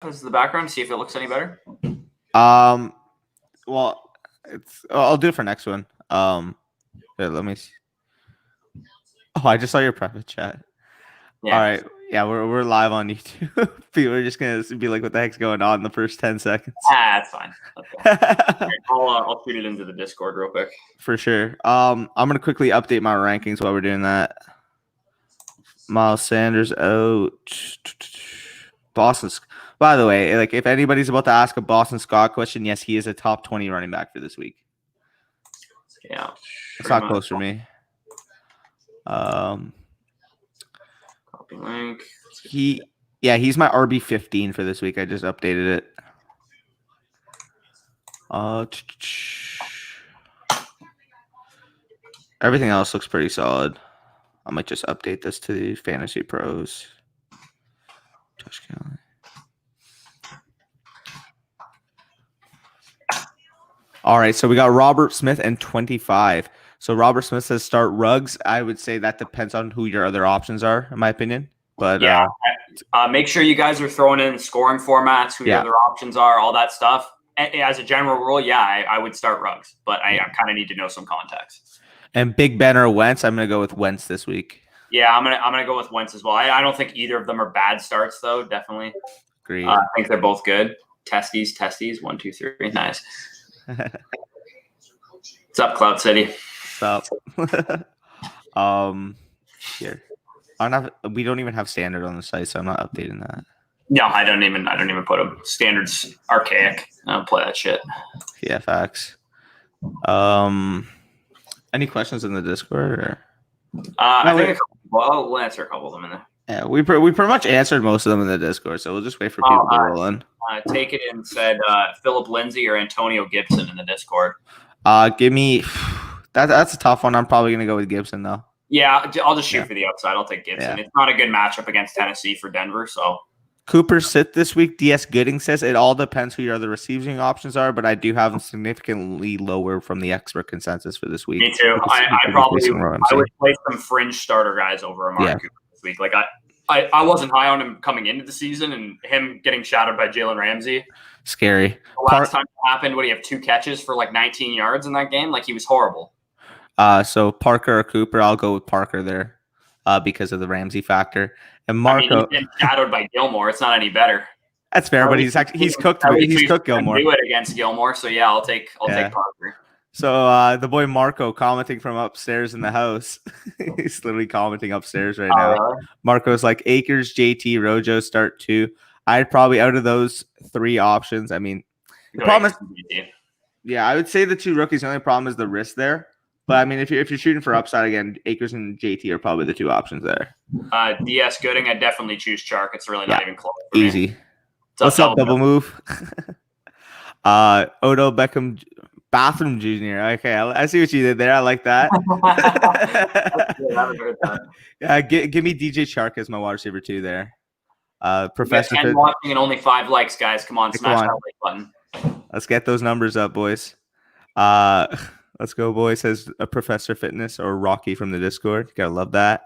as the background, see if it looks any better. Well, I'll do it for next one. Here, let me see. Oh, I just saw your private chat. Yeah. All right. Yeah, we're live on YouTube. People are just gonna be like, "What the heck's going on?" in the first 10 seconds. That's fine. Okay. I'll shoot it into the Discord real quick. For sure. I'm gonna quickly update my rankings while we're doing that. Miles Sanders out. Boston. By the way, like if anybody's about to ask a Boston Scott question, yes, he is a top 20 running back for this week. Yeah, it's not close for me. Copy link. He's my RB 15 for this week. I just updated it. Everything else looks pretty solid. I might just update this to the Fantasy Pros. All right, so we got Robert Smith and 25. So Robert Smith says start Ruggs. I would say that depends on who your other options are, in my opinion. But yeah, make sure you guys are throwing in scoring formats, who your other options are, all that stuff. As a general rule, I would start Ruggs, but I kind of need to know some context. And Big Ben or Wentz, I'm gonna go with Wentz this week. Yeah, I'm gonna go with Wentz as well. I don't think either of them are bad starts, though. Definitely. Agreed. I think they're both good. Testes. 1, 2, 3. Nice. What's up, Cloud City? What's up? Here. We don't even have standard on the site, so I'm not updating that. No, I don't even put them. Standards archaic. I don't play that shit. Yeah, facts. Any questions in the Discord? Or? I think we'll answer a couple of them in there. Yeah, we pretty much answered most of them in the Discord, so we'll just wait for people to roll in. Take it and said Phillip Lindsay or Antonio Gibson in the Discord. Give me that's a tough one. I'm probably gonna go with Gibson though. Yeah, I'll just shoot for the upside. I'll take Gibson. Yeah. It's not a good matchup against Tennessee for Denver, so. Cooper sit this week. DS Gooding says it all depends who your other receiving options are, but I do have them significantly lower from the expert consensus for this week. Me too. I would play some fringe starter guys over Amari Cooper this week. Like I wasn't high on him coming into the season, and him getting shadowed by Jalen Ramsey. Scary. The last time it happened, would he have 2 catches for like 19 yards in that game? Like he was horrible. So Parker or Cooper, I'll go with Parker there, because of the Ramsey factor. And Marco, he's been shadowed by Gilmore. It's not any better. That's fair, but he's cooked. He's cooked Gilmore. Do it against Gilmore, so yeah, I'll take Parker. So the boy Marco commenting from upstairs in the house. He's literally commenting upstairs right now. Marco's like Akers, JT, Rojo start 2. I'd probably out of those 3 options. I mean, the problem is, I would say the 2 rookies. The only problem is the risk there. But I mean, if you're shooting for upside again, Akers and JT are probably the 2 options there. DS Gooding, I definitely choose Chark. It's really not even close. Easy. What's up, double move? Odell Beckham, Bathroom Junior. Okay, I see what you did there. I like that. I haven't heard that. Yeah, give me DJ Chark as my wide receiver 2 there. Professor 10 watching and only 5 likes, guys. Come on, smash that like button. Let's get those numbers up, boys. Let's go, boys, says a Professor Fitness or Rocky from the Discord. Gotta love that.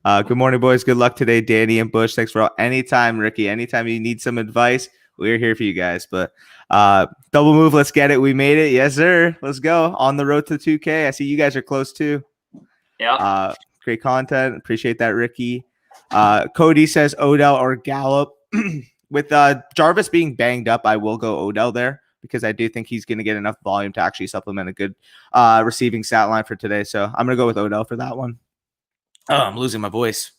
Good morning, boys. Good luck today, Danny and Bush. Thanks for all. Anytime, Ricky. Anytime you need some advice, we're here for you guys. But double move, let's get it. We made it. Yes, sir. Let's go. On the road to 2K. I see you guys are close too. Yeah. Great content. Appreciate that, Ricky. Cody says Odell or Gallup. With Jarvis being banged up, I will go Odell there, because I do think he's going to get enough volume to actually supplement a good receiving stat line for today. So I'm going to go with Odell for that one. Oh, I'm losing my voice.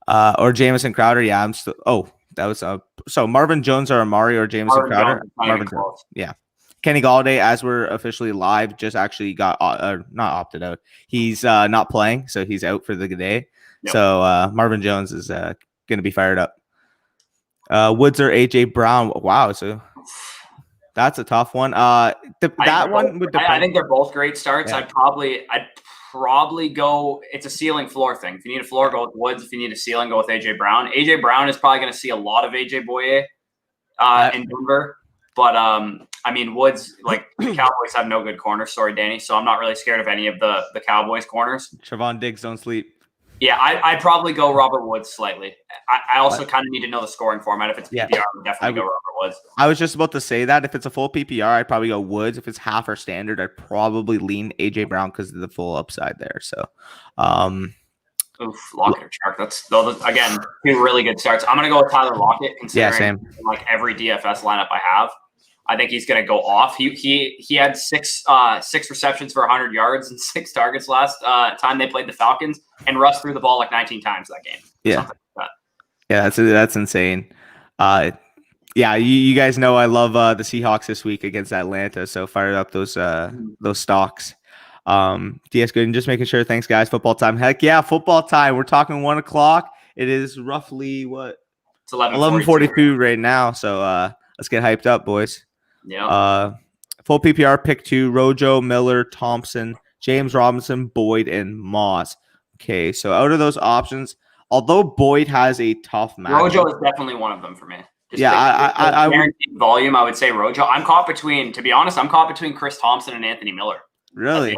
Or Jamison Crowder. Yeah, I'm still. Oh, that was so Marvin Jones or Amari or Jamison Crowder. Marvin Jones. Yeah. Kenny Galladay, as we're officially live, just actually got not opted out. He's not playing, so he's out for the day. Yep. So Marvin Jones is going to be fired up. Woods or AJ Brown. Wow. So that's a tough one. One would depend. I think they're both great starts. Yeah. I'd probably go. It's a ceiling floor thing. If you need a floor, go with Woods. If you need a ceiling, go with AJ Brown. AJ Brown is probably going to see a lot of AJ Boye in Denver. But I mean, Woods, like the Cowboys have no good corners. Sorry, Danny. So I'm not really scared of any of the Cowboys corners. Trevon Diggs don't sleep. Yeah, I'd probably go Robert Woods slightly. I also kind of need to know the scoring format. If it's PPR, I would definitely go Robert Woods. I was just about to say that if it's a full PPR, I'd probably go Woods. If it's half or standard, I'd probably lean AJ Brown because of the full upside there. So, Lockett or Chark. That's those again 2 really good starts. I'm gonna go with Tyler Lockett, considering like every DFS lineup I have. I think he's going to go off. He had 6 receptions for 100 yards and 6 targets last time they played the Falcons, and Russ threw the ball like 19 times that game. Yeah, like that. Yeah, that's insane. Yeah, you guys know I love the Seahawks this week against Atlanta, so fired up those stocks. DS good and just making sure. Thanks, guys. Football time. Heck yeah, football time. We're talking 1 o'clock. It is roughly what? It's 11:42 right now. So let's get hyped up, boys. Yeah. Full PPR pick 2: Rojo, Miller, Thompson, James Robinson, Boyd, and Moss. Okay, so out of those options, although Boyd has a tough match, Rojo is definitely one of them for me. I would volume. I would say Rojo. I'm caught between Chris Thompson and Anthony Miller. Really?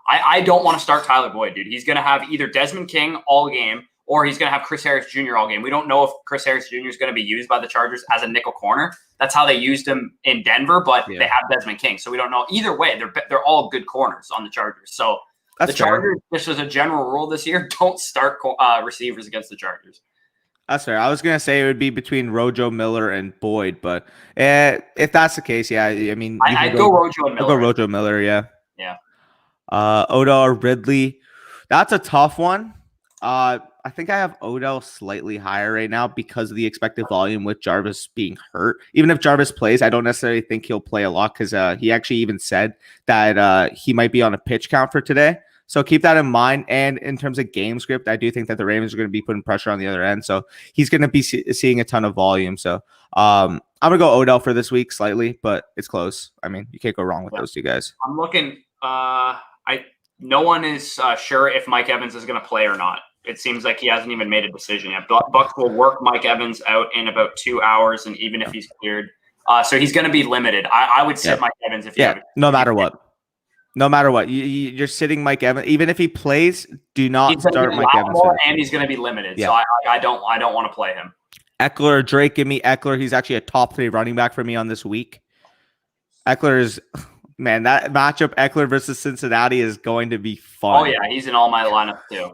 I don't want to start Tyler Boyd, dude. He's going to have either Desmond King all game, or he's going to have Chris Harris Jr. all game. We don't know if Chris Harris Jr. is going to be used by the Chargers as a nickel corner. That's how they used him in Denver, but they have Desmond King. So we don't know. Either way, they're all good corners on the Chargers. So the Chargers, just as a general rule this year, don't start receivers against the Chargers. That's fair. I was going to say it would be between Rojo, Miller, and Boyd, but if that's the case, yeah, I mean. I'd go Rojo and Miller. I'll go Rojo, Miller, yeah. Yeah. Odell or Ridley. That's a tough one. I think I have Odell slightly higher right now because of the expected volume with Jarvis being hurt. Even if Jarvis plays, I don't necessarily think he'll play a lot because he actually even said that he might be on a pitch count for today. So keep that in mind. And in terms of game script, I do think that the Ravens are going to be putting pressure on the other end. So he's going to be seeing a ton of volume. So I'm going to go Odell for this week slightly, but it's close. I mean, you can't go wrong with those two guys. I'm looking. No one is sure if Mike Evans is going to play or not. It seems like he hasn't even made a decision yet. Bucks will work Mike Evans out in about 2 hours, and even if he's cleared. So he's going to be limited. I would sit Mike Evans if no matter what. No matter what. You're sitting Mike Evans. Even if he plays, do not start Mike Evans. And he's going to be limited. Yeah. So I don't want to play him. Eckler or Drake, give me Eckler. He's actually a top 3 running back for me on this week. Eckler is... Man, that matchup, Eckler versus Cincinnati, is going to be fun. Oh, yeah. He's in all my lineup, too.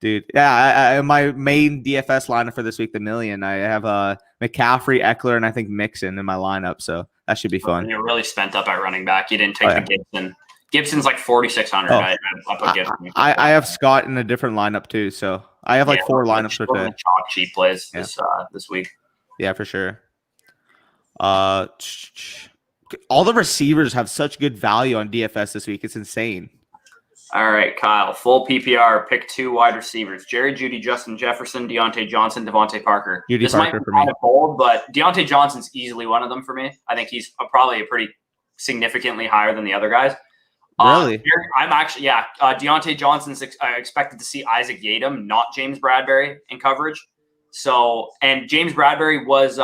Dude, yeah, my main DFS lineup for this week, the million, I have McCaffrey, Eckler, and I think Mixon in my lineup, so that should be fun. You're really spent up at running back. You didn't take the Gibson. Gibson's like 4,600. I put Gibson. I have Scott in a different lineup, too, so I have 4 lineups for today. Chalk cheap plays this week. Yeah, for sure. All the receivers have such good value on DFS this week. It's insane. All right, Kyle. Full PPR. Pick 2 wide receivers: Jerry Jeudy, Justin Jefferson, Deontay Johnson, Devontae Parker. This might be kind of bold, but Deontay Johnson's easily one of them for me. I think he's probably a pretty significantly higher than the other guys. Really? I'm actually, Deontay Johnson's expected to see Isaac Yiadom, not James Bradbury, in coverage. So, and James Bradbury was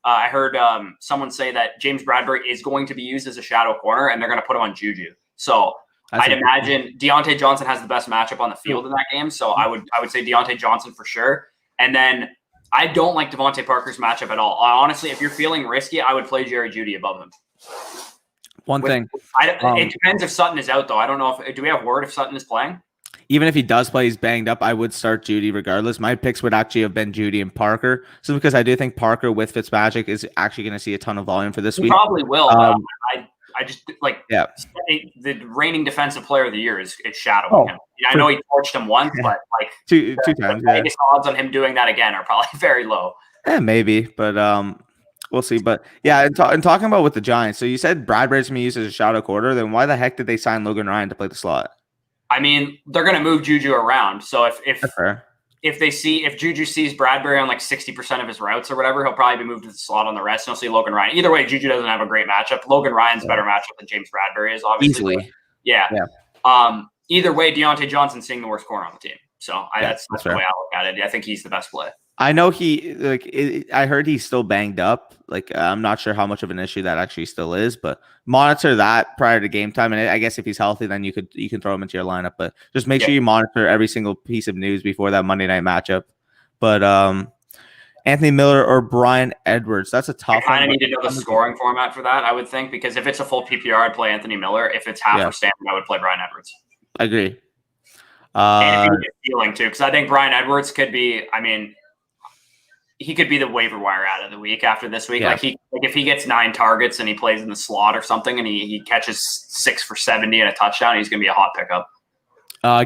I heard someone say that James Bradbury is going to be used as a shadow corner, and they're going to put him on Juju. So I'd imagine Deontay Johnson has the best matchup on the field in that game. So I would say Deontay Johnson for sure. And then I don't like Devontae Parker's matchup at all. Honestly, if you're feeling risky, I would play Jerry Jeudy above him. It depends if Sutton is out, though. I don't know do we have word if Sutton is playing? Even if he does play, he's banged up, I would start Jeudy regardless. My picks would actually have been Jeudy and Parker. So because I do think Parker with Fitzmagic is actually going to see a ton of volume for this week. Probably will. I just the reigning defensive player of the year is shadowing him. I know he torched him once, but two times. The biggest odds on him doing that again are probably very low. Yeah, maybe, but we'll see. But yeah, and talking about with the Giants, so you said Bradbury's going to be used as a shadow quarter. Then why the heck did they sign Logan Ryan to play the slot? I mean, they're going to move Juju around. So if Juju sees Bradbury on 60% of his routes or whatever, he'll probably be moved to the slot on the rest. And he'll see Logan Ryan. Either way, Juju doesn't have a great matchup. Logan Ryan's a better matchup than James Bradbury is, obviously. Easily. Yeah. Either way, Deontay Johnson's seeing the worst corner on the team. So that's the way I look at it. I think he's the best play. I know I heard he's still banged up. Like, I'm not sure how much of an issue that actually still is, but monitor that prior to game time. And I guess if he's healthy, then you can throw him into your lineup. But just make sure you monitor every single piece of news before that Monday night matchup. But Anthony Miller or Brian Edwards, that's a tough one. I kind of need to know the scoring format for that, I would think, because if it's a full PPR, I'd play Anthony Miller. If it's half or standard, I would play Brian Edwards. I agree. And if you get feeling too, because I think Brian Edwards could be. I mean, he could be the waiver wire out of the week after this week. Yeah. If he gets 9 targets and he plays in the slot or something, and he catches 6 for 70 and a touchdown, he's going to be a hot pickup.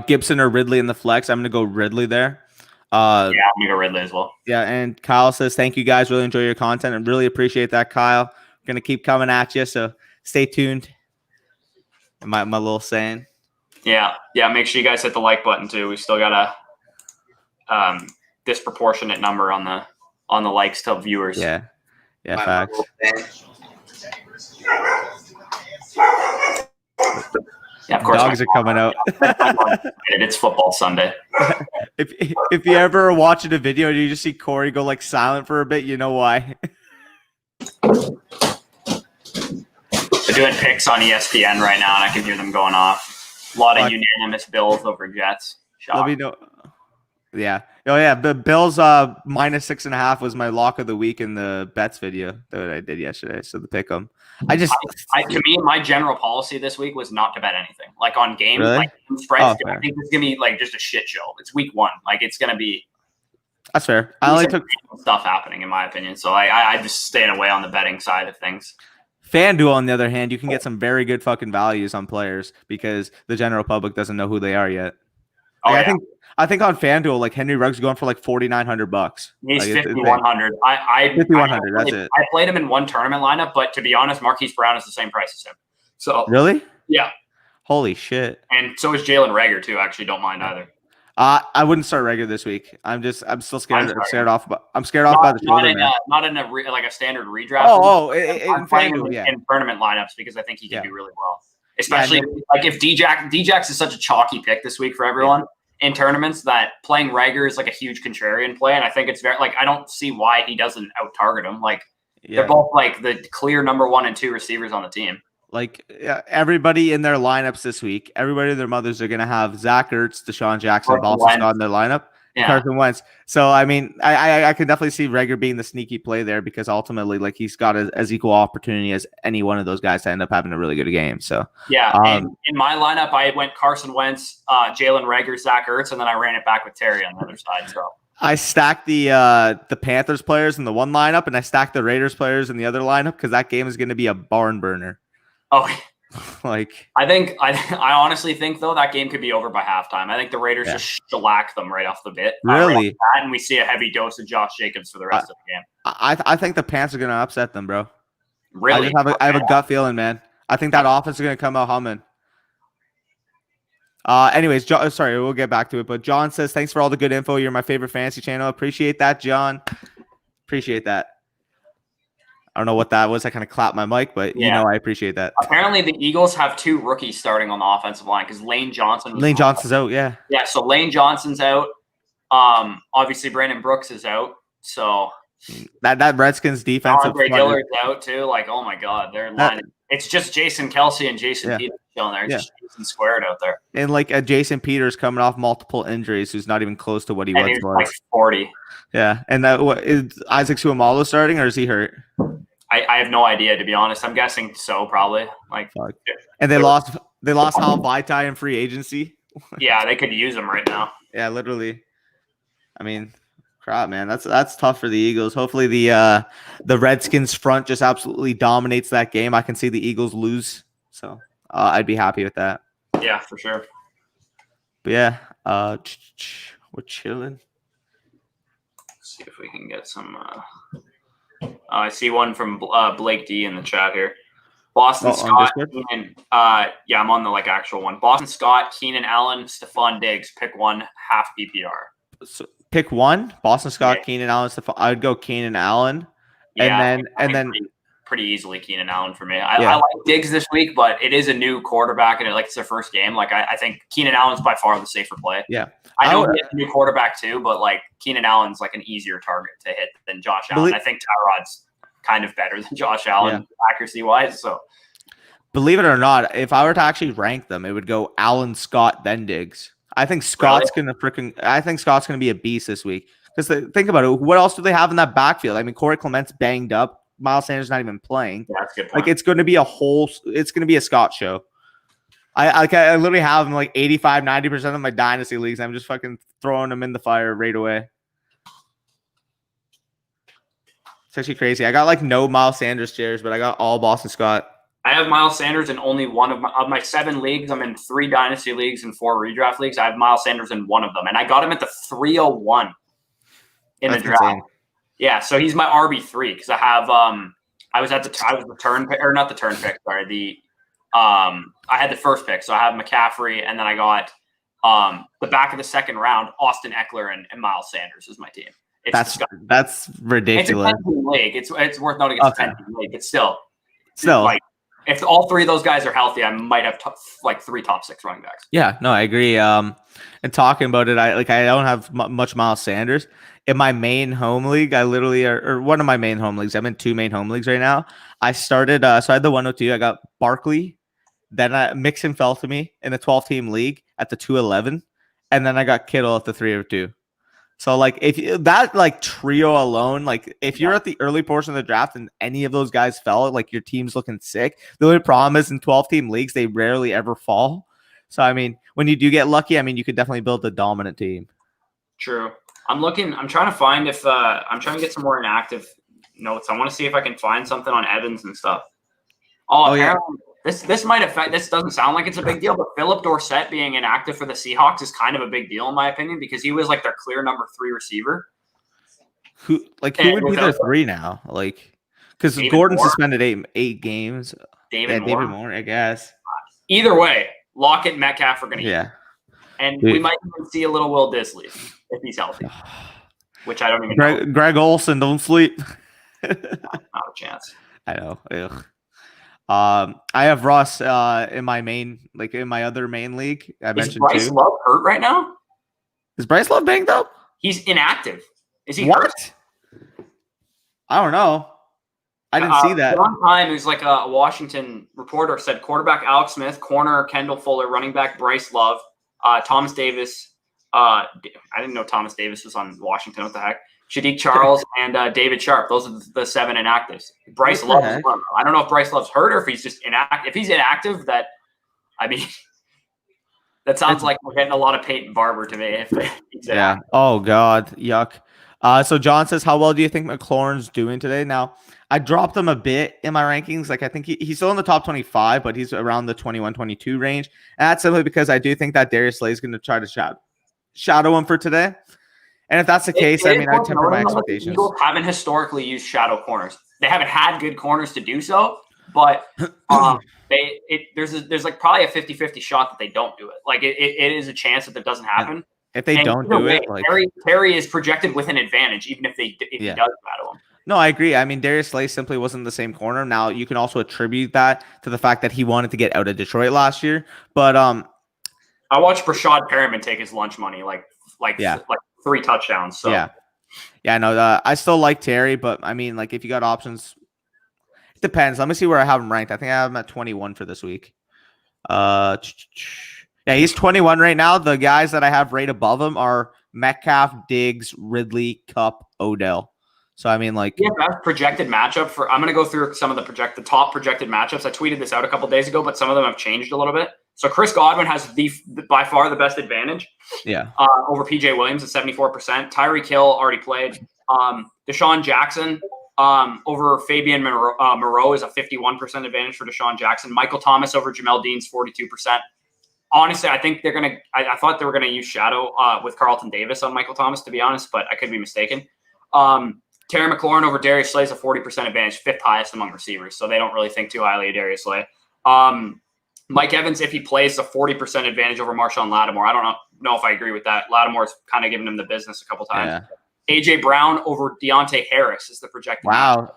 Gibson or Ridley in the flex. I'm going to go Ridley there. I'm going to go Ridley as well. Yeah, and Kyle says, thank you guys. Really enjoy your content and really appreciate that, Kyle. Going to keep coming at you, so stay tuned. My little saying. Yeah. Make sure you guys hit the like button too. We still got a disproportionate number on the likes to viewers. Yeah, facts. Yeah, of course. Dogs are coming out. It's football Sunday. If you ever watching a video and you just see Corey go like silent for a bit, you know why. They're doing picks on ESPN right now, and I can hear them going off. A lot of unanimous Bills over Jets. Let me know. Yeah. Oh yeah. The Bills minus 6.5 was my lock of the week in the bets video that I did yesterday. So the pick 'em. To me, my general policy this week was not to bet anything. Like on games, really? Like spreads. I think it's gonna be like just a shit show. It's week 1. Like it's gonna be. That's fair. I only took stuff happening in my opinion. So I just staying away on the betting side of things. FanDuel, on the other hand, you can get some very good fucking values on players because the general public doesn't know who they are yet. I think on FanDuel, like Henry Ruggs going for like $4,900. He's like, 5,100. 5,100. That's it. I played him in one tournament lineup, but to be honest, Marquise Brown is the same price as him. So really, yeah. Holy shit! And so is Jalen Reagor too. Actually, don't mind either. I wouldn't start Reagor this week. I'm still scared. I'm scared off by the shoulder. Not in a standard redraft. I'm playing him in tournament lineups because I think he can do really well. Especially like if Djax is such a chalky pick this week for everyone. Yeah. In tournaments, that playing Reagor is like a huge contrarian play, and I think it's very I don't see why he doesn't out target him. Like they're both like the clear number 1 and 2 receivers on the team. Like everybody in their lineups this week, everybody and their mothers are gonna have Zach Ertz, Deshaun Jackson, Boston Scott in their lineup. Carson Wentz. So I mean, I can definitely see Reagor being the sneaky play there because ultimately, like he's got as equal opportunity as any one of those guys to end up having a really good game. So in my lineup, I went Carson Wentz, Jalen Reagor, Zach Ertz, and then I ran it back with Terry on the other side. So I stacked the Panthers players in the one lineup, and I stacked the Raiders players in the other lineup because that game is going to be a barn burner. Oh. Like I honestly think though that game could be over by halftime. I think the Raiders just shellac them right off the bit. Really? And we see a heavy dose of Josh Jacobs for the rest of the game. I think the Pants are going to upset them, bro. Really? I have a gut feeling, man. I think that offense is going to come out humming. Anyways, John, sorry, we'll get back to it. But John says, thanks for all the good info. You're my favorite fantasy channel. Appreciate that, John. Appreciate that. I don't know what that was. I kind of clapped my mic, but I appreciate that. Apparently, the Eagles have 2 rookies starting on the offensive line because Lane Johnson's out. Yeah. Yeah. So Lane Johnson's out. Obviously, Brandon Brooks is out. So that Redskins defense. Andre Dillard's out too. Like, oh my God, they're lining. It's just Jason Kelce and Jason Peters chilling there. Just Jason squared out there. And like Jason Peters coming off multiple injuries, who's not even close to what he was. Like 40. Yeah. And is Isaac Suamalo starting or is he hurt? I have no idea, to be honest. I'm guessing so, probably. Like, and they lost Hal Vaitai in free agency. Yeah, they could use him right now. Yeah, literally. I mean, crap, man. That's tough for the Eagles. Hopefully the Redskins front just absolutely dominates that game. I can see the Eagles lose, so I'd be happy with that. Yeah, for sure. But yeah, we're chilling. Let's see if we can get some. I see one from Blake D in the chat here. Boston Scott, Keenan, I'm on the actual one. Boston Scott, Keenan Allen, Stephon Diggs. Pick one, half PPR. So pick one. Boston Scott, Keenan Allen, Stephon. I would go Keenan Allen, and then pretty easily Keenan Allen for me. I like Diggs this week, but it is a new quarterback, and it's their first game. Like, I think Keenan Allen's by far the safer play. Yeah. I know he's a new quarterback too, but like Keenan Allen's like an easier target to hit than Josh Allen. I think Tyrod's kind of better than Josh Allen accuracy-wise. So, believe it or not, if I were to actually rank them, it would go Allen, Scott, then Diggs. I think Scott's gonna be a beast this week. Because think about it, what else do they have in that backfield? I mean, Corey Clement's banged up. Miles Sanders not even playing. Yeah, that's a good point. Like, it's going to be a Scott show. I literally have him like 85, 90% of my dynasty leagues. I'm just fucking throwing them in the fire right away. It's actually crazy. I got like no Miles Sanders shares, but I got all Boston Scott. I have Miles Sanders in only one of my 7 leagues. I'm in 3 dynasty leagues and 4 redraft leagues. I have Miles Sanders in one of them, and I got him at the 301 in the draft. Insane. Yeah, so he's my RB3 because I have I was the turn pick, or not the turn pick. Sorry, I had the first pick, so I have McCaffrey, and then I got the back of the second round, Austin Eckler and Miles Sanders is my team. That's ridiculous. It's a 10-team league. It's worth noting it's a 10-team league, but still like if all 3 of those guys are healthy, I might have 3 top 6 running backs. Yeah, no, I agree. And talking about it, I don't have much Miles Sanders. In my main home league, I literally or one of my main home leagues. I'm in 2 main home leagues right now. I started, so I had the 102. I got Barkley. Then Mixon fell to me in the 12-team league at the 211. And then I got Kittle at the 302. So, like, if that, like, trio alone, like, if you're at the early portion of the draft and any of those guys fell, like, your team's looking sick. The only problem is in 12-team leagues, they rarely ever fall. So, I mean, when you do get lucky, I mean, you could definitely build a dominant team. True. I'm trying to find if I'm trying to get some more inactive notes. I want to see if I can find something on Evans and stuff. Oh yeah. This might affect. This doesn't sound like it's a big deal, but Phillip Dorsett being inactive for the Seahawks is kind of a big deal in my opinion because he was like their clear number 3 receiver. Who would be their 3 now? Like, because Gordon suspended 8 games. David Moore, I guess. Either way, Lockett and Metcalf are going to eat. And we might even see a little Will Disley if he's healthy, which I don't even know. Greg Olsen, don't sleep. Not a chance. I know. Ugh. I have Russ in my main, like in my other main league. I mentioned Bryce Love hurt right now? Is Bryce Love banged up? He's inactive. Is he what? hurt? I don't know. I didn't see that. One time, it was like a Washington reporter said quarterback Alex Smith, corner Kendall Fuller, running back Bryce Love, Thomas Davis. I didn't know Thomas Davis was on Washington. What the heck? Shadiq Charles and David Sharp. Those are the 7 inactives. Bryce Love. I don't know if Bryce Love's hurt or if he's just inactive. If he's inactive, that sounds like we're getting a lot of Peyton Barber to me. Yeah. Oh God, yuck. So John says, how well do you think McLaurin's doing today? Now, I dropped him a bit in my rankings. Like, I think he's still in the top 25, but he's around the 21, 22 range. And that's simply because I do think that Darius Slay is going to try to shadow him for today. And if that's the case, I mean, I temper my expectations. Eagles haven't historically used shadow corners. They haven't had good corners to do so, but there's like probably a 50-50 shot that they don't do it. Like it is a chance that doesn't happen. If they don't do it, like Terry is projected with an advantage, even if he does shadow him. No, I agree. I mean, Darius Slay simply wasn't the same corner. Now, you can also attribute that to the fact that he wanted to get out of Detroit last year. But I watched Brashad Perriman take his lunch money, like 3 touchdowns. So no, I still like Terry, but I mean, like if you got options, it depends. Let me see where I have him ranked. I think I have him at 21 for this week. Yeah, he's 21 right now. The guys that I have right above him are Metcalf, Diggs, Ridley, Kupp, Odell. So I mean, like, best projected matchup for. I'm going to go through some of the top projected matchups. I tweeted this out a couple days ago, but some of them have changed a little bit. So Chris Godwin has by far the best advantage. Yeah. Over PJ Williams at 74%. Tyreek Hill already played. Deshaun Jackson over Fabian Moreau is a 51% advantage for Deshaun Jackson. Michael Thomas over Jamel Dean's 42%. Honestly, I think they're gonna. I thought they were gonna use shadow with Carlton Davis on Michael Thomas, to be honest, but I could be mistaken. Terry McLaurin over Darius Slay is a 40% advantage, 5th highest among receivers, so they don't really think too highly of Darius Slay. Mike Evans, if he plays, is a 40% advantage over Marshawn Lattimore. I don't know if I agree with that. Lattimore's kind of given him the business a couple times. Yeah. AJ Brown over Deontay Harris is the projected. Wow.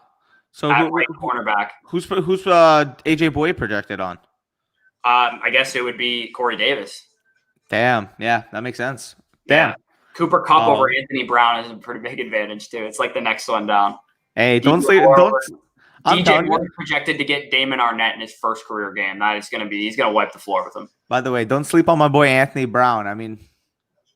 So at right cornerback. Who's AJ Boye projected on? I guess it would be Corey Davis. Damn. Yeah, that makes sense. Damn. Yeah. Cooper Kupp over Anthony Brown is a pretty big advantage too. It's like the next one down. Hey, don't sleep. Don't. DJ Moore projected to get Damon Arnett in his first career game. That is going to be. He's going to wipe the floor with him. By the way, don't sleep on my boy Anthony Brown. I mean,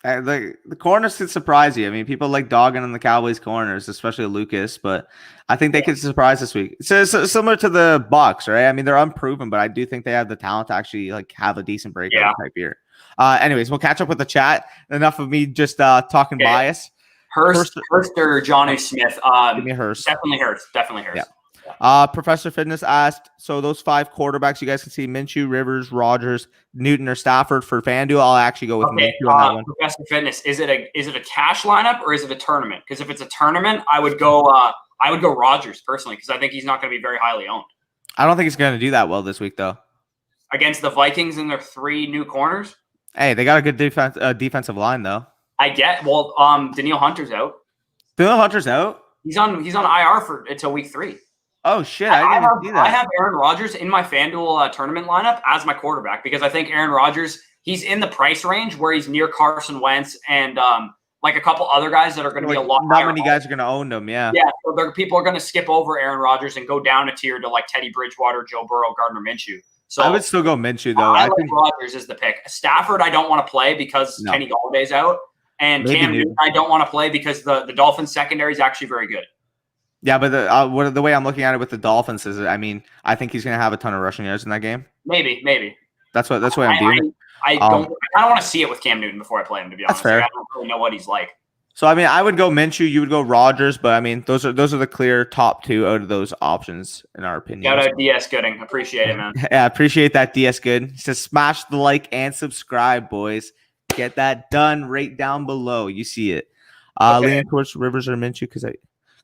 the corners could surprise you. I mean, people like dogging on the Cowboys corners, especially Lucas, but I think they could surprise this week. So similar to the Bucs, right? I mean, they're unproven, but I do think they have the talent to actually like have a decent breakout type year. Anyways, we'll catch up with the chat. Enough of me just talking bias. Hurst or Johnny Smith. Give me Hurst. Definitely Hurst. Yeah. Professor Fitness asked, so those 5 quarterbacks, you guys can see Minshew, Rivers, Rodgers, Newton, or Stafford for FanDuel. I'll actually go with Minshew on that one. Professor Fitness, is it a cash lineup or is it a tournament? Because if it's a tournament, I would go Rodgers personally because I think he's not going to be very highly owned. I don't think he's going to do that well this week though. Against the Vikings and their 3 new corners. Hey, they got a good defensive line though. Danielle Hunter's out. Danielle Hunter's out. He's on IR until week 3. Oh shit! I didn't see that. I have Aaron Rodgers in my FanDuel tournament lineup as my quarterback because I think Aaron Rodgers, he's in the price range where he's near Carson Wentz and like a couple other guys that are going to be a lot. Not many guys are going to own them. Yeah. Yeah. So people are going to skip over Aaron Rodgers and go down a tier to like Teddy Bridgewater, Joe Burrow, Gardner Minshew. So I would still go Minshew though. I think Rodgers is the pick. Stafford, I don't want to play because Kenny Galladay's out, and Cam Newton, I don't want to play because the Dolphins secondary is actually very good. Yeah, but the way I'm looking at it with the Dolphins is, I mean, I think he's going to have a ton of rushing yards in that game. Maybe. That's what I'm doing. I don't want to see it with Cam Newton before I play him. To be honest, that's fair. I don't really know what he's like. So I mean, I would go Minshew, you would go Rodgers, but I mean, those are the clear top 2 out of those options in our opinion. Shout out DS Gooding, appreciate it, man. Yeah, appreciate that, DS Good. He says smash the like and subscribe, boys. Get that done right down below. You see it. Leaning towards Rivers or Minshew because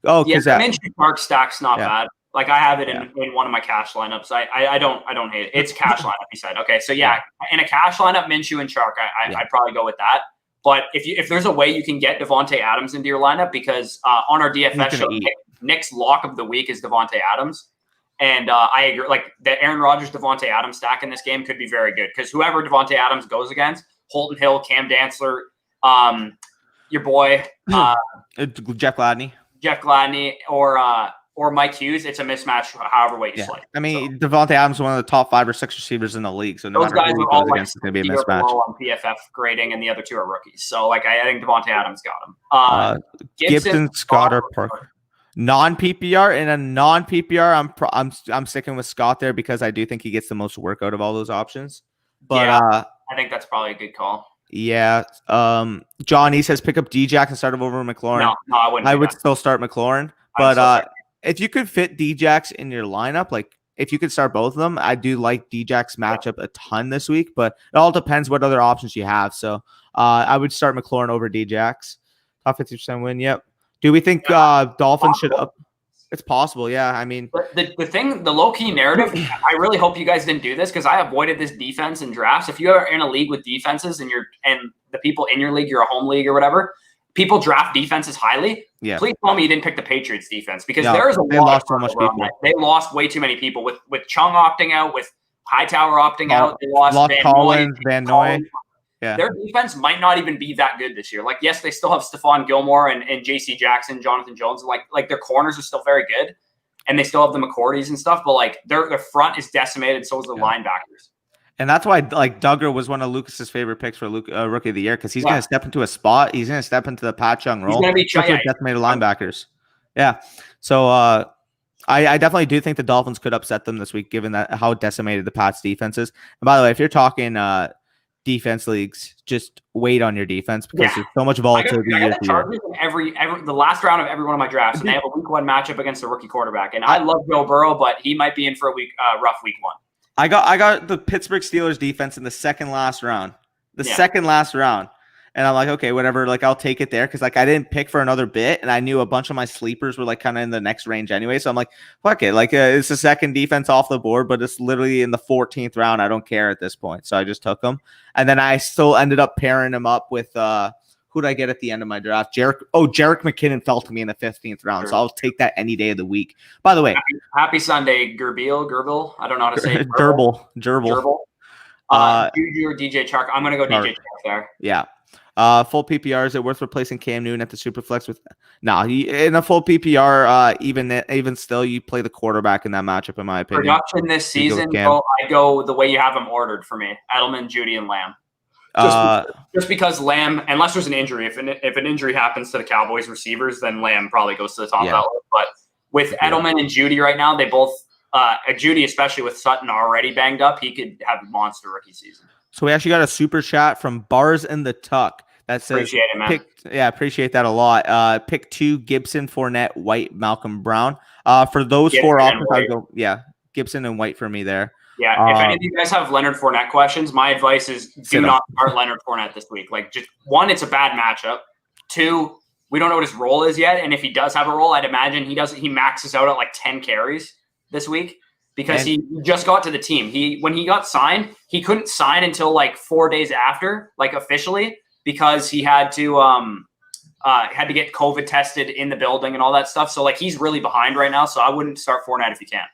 Minshew Park stack's not bad. Like I have it in one of my cash lineups. I don't hate it. It's a cash lineup. He said, okay, so in a cash lineup, Minshew and Chark, I'd probably go with that. But if there's a way you can get Devontae Adams into your lineup, because on our DFS show, Nick's lock of the week is Devontae Adams, and I agree. Like the Aaron Rodgers Devontae Adams stack in this game could be very good because whoever Devontae Adams goes against, Holton Hill, Cam Dantzler, your boy Jeff Gladney, or Mike Hughes, it's a mismatch however way you slice. I mean, Devontae Adams is one of the top 5 or 6 receivers in the league, so no those matter guys who are he all goes against, it's going to be a mismatch. On PFF grading, and the other 2 are rookies. So, like, I think Devontae Adams got him. Gibson, Scott, or Parker. Non-PPR and a non-PPR, I'm sticking with Scott there because I do think he gets the most work out of all those options. But I think that's probably a good call. Yeah. Johnny says pick up D-Jack and start him over McLaurin. No, I wouldn't. I would still start McLaurin, but if you could fit D-Jacks in your lineup, like if you could start both of them, I do like D-Jack's matchup a ton this week, but it all depends what other options you have. So I would start McLaurin over D-Jacks. Top 50% win. Yep. Do we think Dolphins should up? It's possible, yeah. I mean, the low-key narrative, I really hope you guys didn't do this because I avoided this defense in drafts. If you are in a league with defenses and the people in your league, you're a home league or whatever, people draft defenses highly. Yeah. Please tell me you didn't pick the Patriots defense because there is they lost so much people. They lost way too many people with Chung opting out, with Hightower opting out. They lost Van Noy. Yeah. Their defense might not even be that good this year. Like, yes, they still have Stephon Gilmore and J.C. Jackson, Jonathan Jones. Like their corners are still very good, and they still have the McCourties and stuff. But like their front is decimated. So is the linebackers. And that's why like Duggar was one of Lucas's favorite picks for Rookie of the Year because he's going to step into a spot. He's going to step into the Pat Chung role. He's going to be decimated linebackers. Yeah. So I definitely do think the Dolphins could upset them this week, given that how decimated the Pats defense is. And by the way, if you're talking defense leagues, just wait on your defense because there's so much volatility. I got the Chargers in the last round of every one of my drafts, and they have a week 1 matchup against a rookie quarterback. And I love Joe Burrow, but he might be in for a rough week 1. I got the Pittsburgh Steelers defense in the second last round. And I'm like, okay, whatever. Like, I'll take it there because, like, I didn't pick for another bit, and I knew a bunch of my sleepers were like kind of in the next range anyway. So I'm like, fuck it. Like, it's the second defense off the board, but it's literally in the 14th round. I don't care at this point. So I just took them, and then I still ended up pairing them up with who did I get at the end of my draft? Jerick McKinnon fell to me in the 15th round, so I'll take that any day of the week. By the way, happy Sunday, Gerbil. I don't know how to say it. Gerbil. Juju or DJ Chark. I'm gonna go Chark. DJ Chark there. Yeah. Full PPR, is it worth replacing Cam Newton at the Superflex with? No, in a full PPR, even still, you play the quarterback in that matchup, in my opinion. Production this season, I go the way you have them ordered for me: Edelman, Judy, and Lamb. Just because Lamb, unless there's an injury, if an injury happens to the Cowboys receivers, then Lamb probably goes to the top of that list. But with Edelman and Judy right now, they both Judy, especially with Sutton already banged up, he could have a monster rookie season. So we actually got a super chat from Bars in the Tuck that says, appreciate it, man. Appreciate that a lot. Pick 2, Gibson, Fournette, White, Malcolm Brown. For those Gibson 4 options, I go, Gibson and White for me there. Yeah, if any of you guys have Leonard Fournette questions, my advice is do not start Leonard Fournette this week. Like, just 1, it's a bad matchup. 2, we don't know what his role is yet, and if he does have a role, I'd imagine he maxes out at like 10 carries this week. Because he just got to the team. When he got signed, he couldn't sign until like 4 days after, like officially, because he had to get COVID tested in the building and all that stuff. So like he's really behind right now. So I wouldn't start Fournette if you can.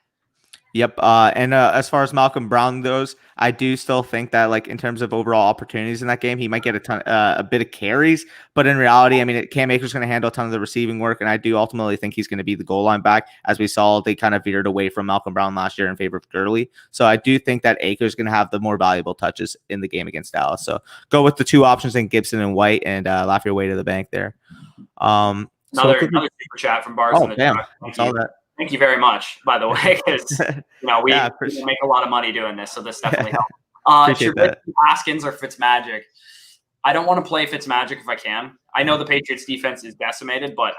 Yep. And as far as Malcolm Brown goes, I do still think that, like, in terms of overall opportunities in that game, he might get a bit of carries. But in reality, I mean, Cam Akers going to handle a ton of the receiving work, and I do ultimately think he's going to be the goal line back. As we saw, they kind of veered away from Malcolm Brown last year in favor of Gurley. So I do think that Akers is going to have the more valuable touches in the game against Dallas. So go with the 2 options in Gibson and White, and laugh your way to the bank there. Another super chat from Bars in the Truck. I saw that. Thank you very much, by the way, because we make a lot of money doing this, so this definitely helps. Trubisky, Haskins, or Fitzmagic? I don't want to play Fitzmagic if I can. I know the Patriots defense is decimated, but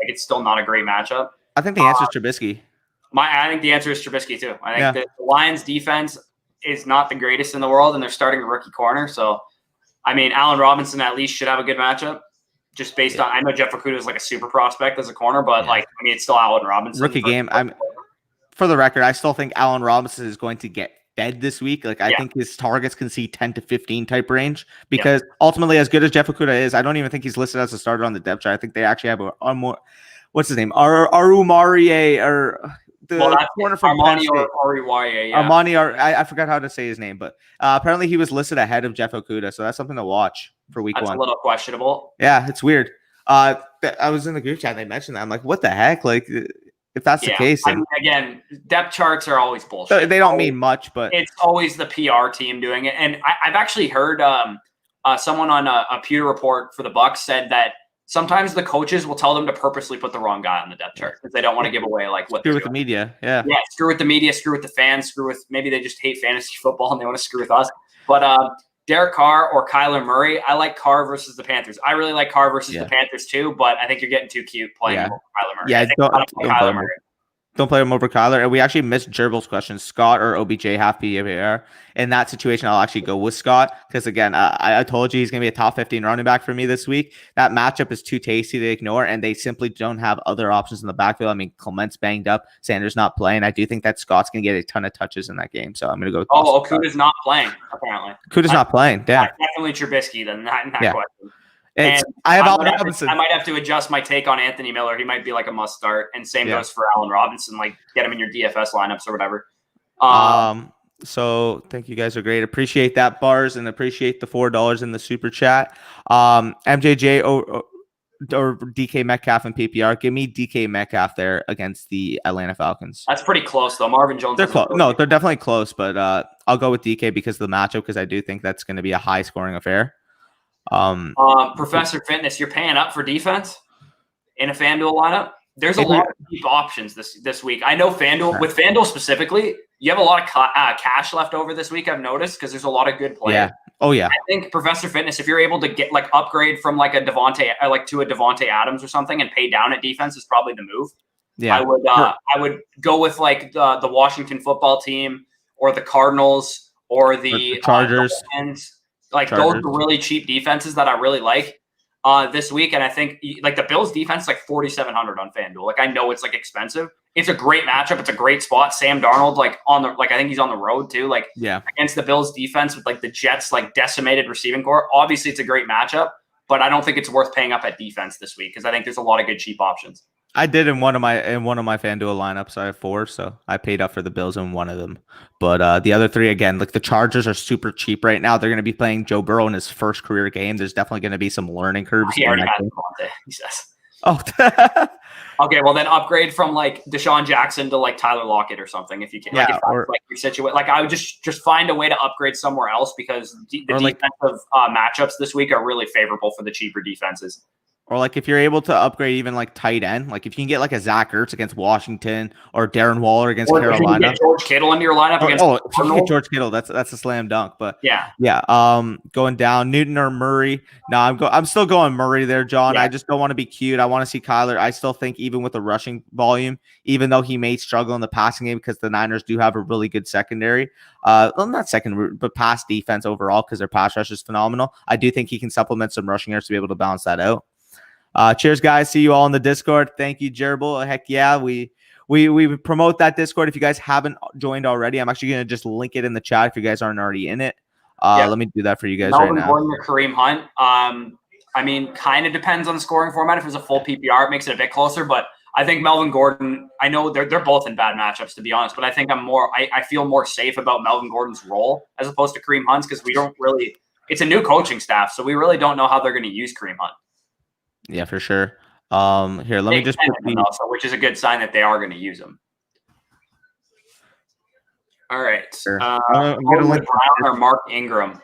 it's still not a great matchup. I think the answer is Trubisky. I think the answer is Trubisky too. I think the Lions defense is not the greatest in the world, and they're starting a rookie corner. So, I mean, Allen Robinson at least should have a good matchup. Just based on, I know Jeff Okudah is like a super prospect as a corner, but it's still Allen Robinson. Rookie game. For the record, I still think Allen Robinson is going to get fed this week. Like, I think his targets can see 10 to 15 type range because ultimately, as good as Jeff Okudah is, I don't even think he's listed as a starter on the depth chart. I think they actually have a more, what's his name? Arumari or the corner from Armani or Ariwaye. Armani, I forgot how to say his name, but apparently he was listed ahead of Jeff Okudah, so that's something to watch for week 1. That's a little questionable. Yeah, it's weird. I was in the group chat and they mentioned that. I'm like, what the heck? Like, if that's the case, again, depth charts are always bullshit. They don't mean much, but it's always the PR team doing it. And I've actually heard someone on a Pewter report for the Bucs said that sometimes the coaches will tell them to purposely put the wrong guy on the depth chart because they don't want to give away like what screw with the media. Yeah, screw with the media, screw with the fans, maybe they just hate fantasy football and they want to screw with us. But Derek Carr or Kyler Murray, I like Carr versus the Panthers. I really like Carr versus the Panthers too, but I think you're getting too cute playing Kyler Murray. Yeah, don't play him over Kyler. And we actually missed Gerbil's question, Scott or OBJ half PPR. In that situation, I'll actually go with Scott because, again, I told you he's going to be a top 15 running back for me this week. That matchup is too tasty to ignore, and they simply don't have other options in the backfield. I mean, Clement's banged up. Sanders not playing. I do think that Scott's going to get a ton of touches in that game, so I'm going to go with Okudah's not playing, apparently. Okudah's not playing, yeah. Definitely Trubisky, then, not in that question. I might have to adjust my take on Anthony Miller. He might be like a must start, and same goes for Allen Robinson. Like, get him in your DFS lineups or whatever. So thank you guys are great. Appreciate that, Bars, and appreciate the $4 in the super chat. MJJ or DK Metcalf and PPR. Give me DK Metcalf there against the Atlanta Falcons. That's pretty close though. Marvin Jones. They're close. No, they're definitely close, but I'll go with DK because of the matchup because I do think that's going to be a high scoring affair. Professor Fitness, you're paying up for defense in a FanDuel lineup. There's a lot of deep options this week. I know FanDuel with FanDuel specifically, you have a lot of cash left over this week. I've noticed because there's a lot of good players. Yeah. Oh yeah. I think Professor Fitness, if you're able to get like upgrade from like a Devontae, to a Devontae Adams or something and pay down at defense is probably the move. Yeah. I would go with like the Washington football team or the Cardinals or the Chargers. Those are really cheap defenses that I really like this week. And I think like the Bills defense is like 4,700 on FanDuel. Like I know it's like expensive. It's a great matchup. It's a great spot. Sam Darnold, I think he's on the road too. Against the Bills defense with like the Jets, like decimated receiving core. Obviously it's a great matchup, but I don't think it's worth paying up at defense this week because I think there's a lot of good cheap options. I did in one of my FanDuel lineups. I have 4, so I paid up for the Bills in one of them. But the other 3, again, like the Chargers are super cheap right now. They're going to be playing Joe Burrow in his first career game. There's definitely going to be some learning curves. He already has Devontae, he says. Oh, okay. Well, then upgrade from like Deshaun Jackson to like Tyler Lockett or something if you can. Yeah, like, or like your situation. Like I would just find a way to upgrade somewhere else because the defensive matchups this week are really favorable for the cheaper defenses. Or like if you're able to upgrade even like tight end, like if you can get like a Zach Ertz against Washington or Darren Waller against Carolina, if you get George Kittle into your lineup against if you get George Kittle, that's a slam dunk. But yeah. Going down Newton or Murray. No, I'm still going Murray there, John. Yeah. I just don't want to be cute. I want to see Kyler. I still think even with the rushing volume, even though he may struggle in the passing game because the Niners do have a really good secondary, well, not secondary, but pass defense overall because their pass rush is phenomenal. I do think he can supplement some rushing yards to be able to balance that out. Cheers, guys. See you all in the Discord. Thank you, Gerbil. Heck yeah, we promote that Discord. If you guys haven't joined already, I'm actually going to just link it in the chat if you guys aren't already in it. Let me do that for you guys right now. Melvin Gordon or Kareem Hunt. I mean, kind of depends on the scoring format. If it's a full PPR, it makes it a bit closer. But I think Melvin Gordon, I know they're both in bad matchups, to be honest. But I think I feel more safe about Melvin Gordon's role as opposed to Kareem Hunt's because we don't really – it's a new coaching staff, so we really don't know how they're going to use Kareem Hunt. Yeah, for sure. Here, let me just put also, which is a good sign that they are going to use them. All right. Sure. Brown or Mark Ingram.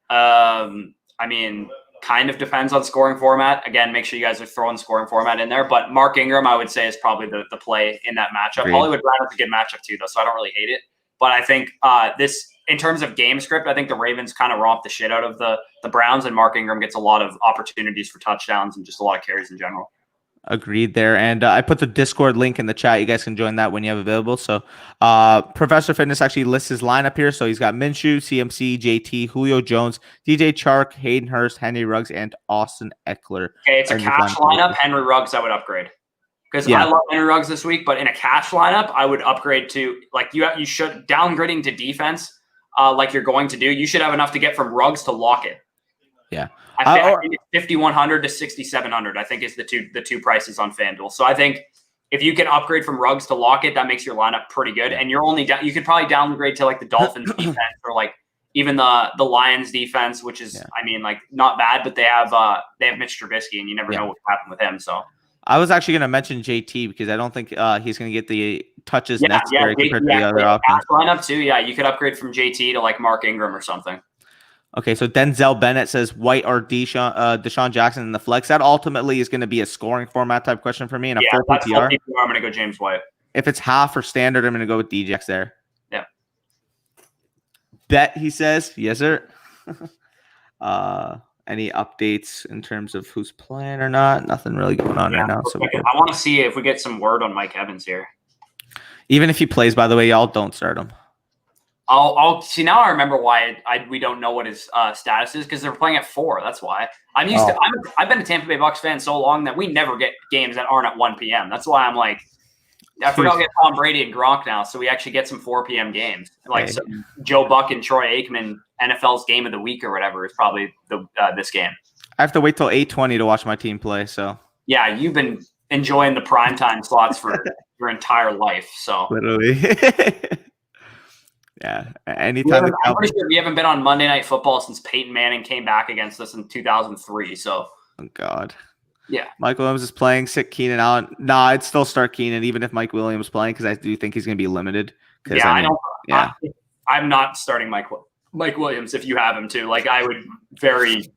I mean, kind of depends on scoring format. Again, make sure you guys are throwing scoring format in there. But Mark Ingram, I would say, is probably the play in that matchup. Agreed. Hollywood Brown is a good matchup too, though, so I don't really hate it. But I think this, in terms of game script, I think the Ravens kind of romp the shit out of the Browns, and Mark Ingram gets a lot of opportunities for touchdowns and just a lot of carries in general. Agreed there. And I put the Discord link in the chat. You guys can join that when you have available. So Professor Fitness actually lists his lineup here. So he's got Minshew, CMC, JT, Julio Jones, DJ Chark, Hayden Hurst, Henry Ruggs, and Austin Eckler. Okay, it's a cash lineup. Henry Ruggs, I would upgrade. Because I love Henry Ruggs this week, but in a cash lineup, I would upgrade to, like, you should, downgrading to defense like you're going to do, you should have enough to get from Ruggs to Lockett. Yeah. I think it's 5,100 to 6,700, I think is the two prices on FanDuel. So I think if you can upgrade from Ruggs to Lockett, that makes your lineup pretty good. And you're only you could probably downgrade to like the Dolphins defense or like even the Lions defense, which is, I mean, like not bad, but they have Mitch Trubisky and you never know what will happen with him. So I was actually going to mention JT because I don't think he's going to get the touches necessary compared to the other options. Lineup too. Yeah, you could upgrade from JT to like Mark Ingram or something. Okay, so Denzel Bennett says White or Deshaun Jackson in the flex. That ultimately is going to be a scoring format type question for me. In a full PPR, I'm going to go James White. If it's half or standard, I'm going to go with DJX there. Yeah. Bet, he says. Yes, sir. Any updates in terms of who's playing or not? Nothing really going on right now. So I want to see if we get some word on Mike Evans here. Even if he plays, by the way, y'all don't start him. I'll see now. I remember why we don't know what his status is because they're playing at 4. That's why I'm used to. I've been a Tampa Bay Bucks fan so long that we never get games that aren't at 1 p.m. That's why I'm like, I forgot we get Tom Brady and Gronk now, so we actually get some 4 p.m. games. Like some Joe Buck and Troy Aikman, NFL's game of the week or whatever is probably this game. I have to wait till 8:20 to watch my team play. So yeah, you've been enjoying the primetime slots for your entire life. So literally. Yeah, anytime. I'm pretty sure we haven't been on Monday Night Football since Peyton Manning came back against us in 2003. So, oh God, yeah. Mike Williams is playing. Sick Keenan Allen. Nah, I'd still start Keenan even if Mike Williams is playing because I do think he's going to be limited. Yeah, I don't. Yeah, I'm not starting Mike Williams if you have him too. Like I would very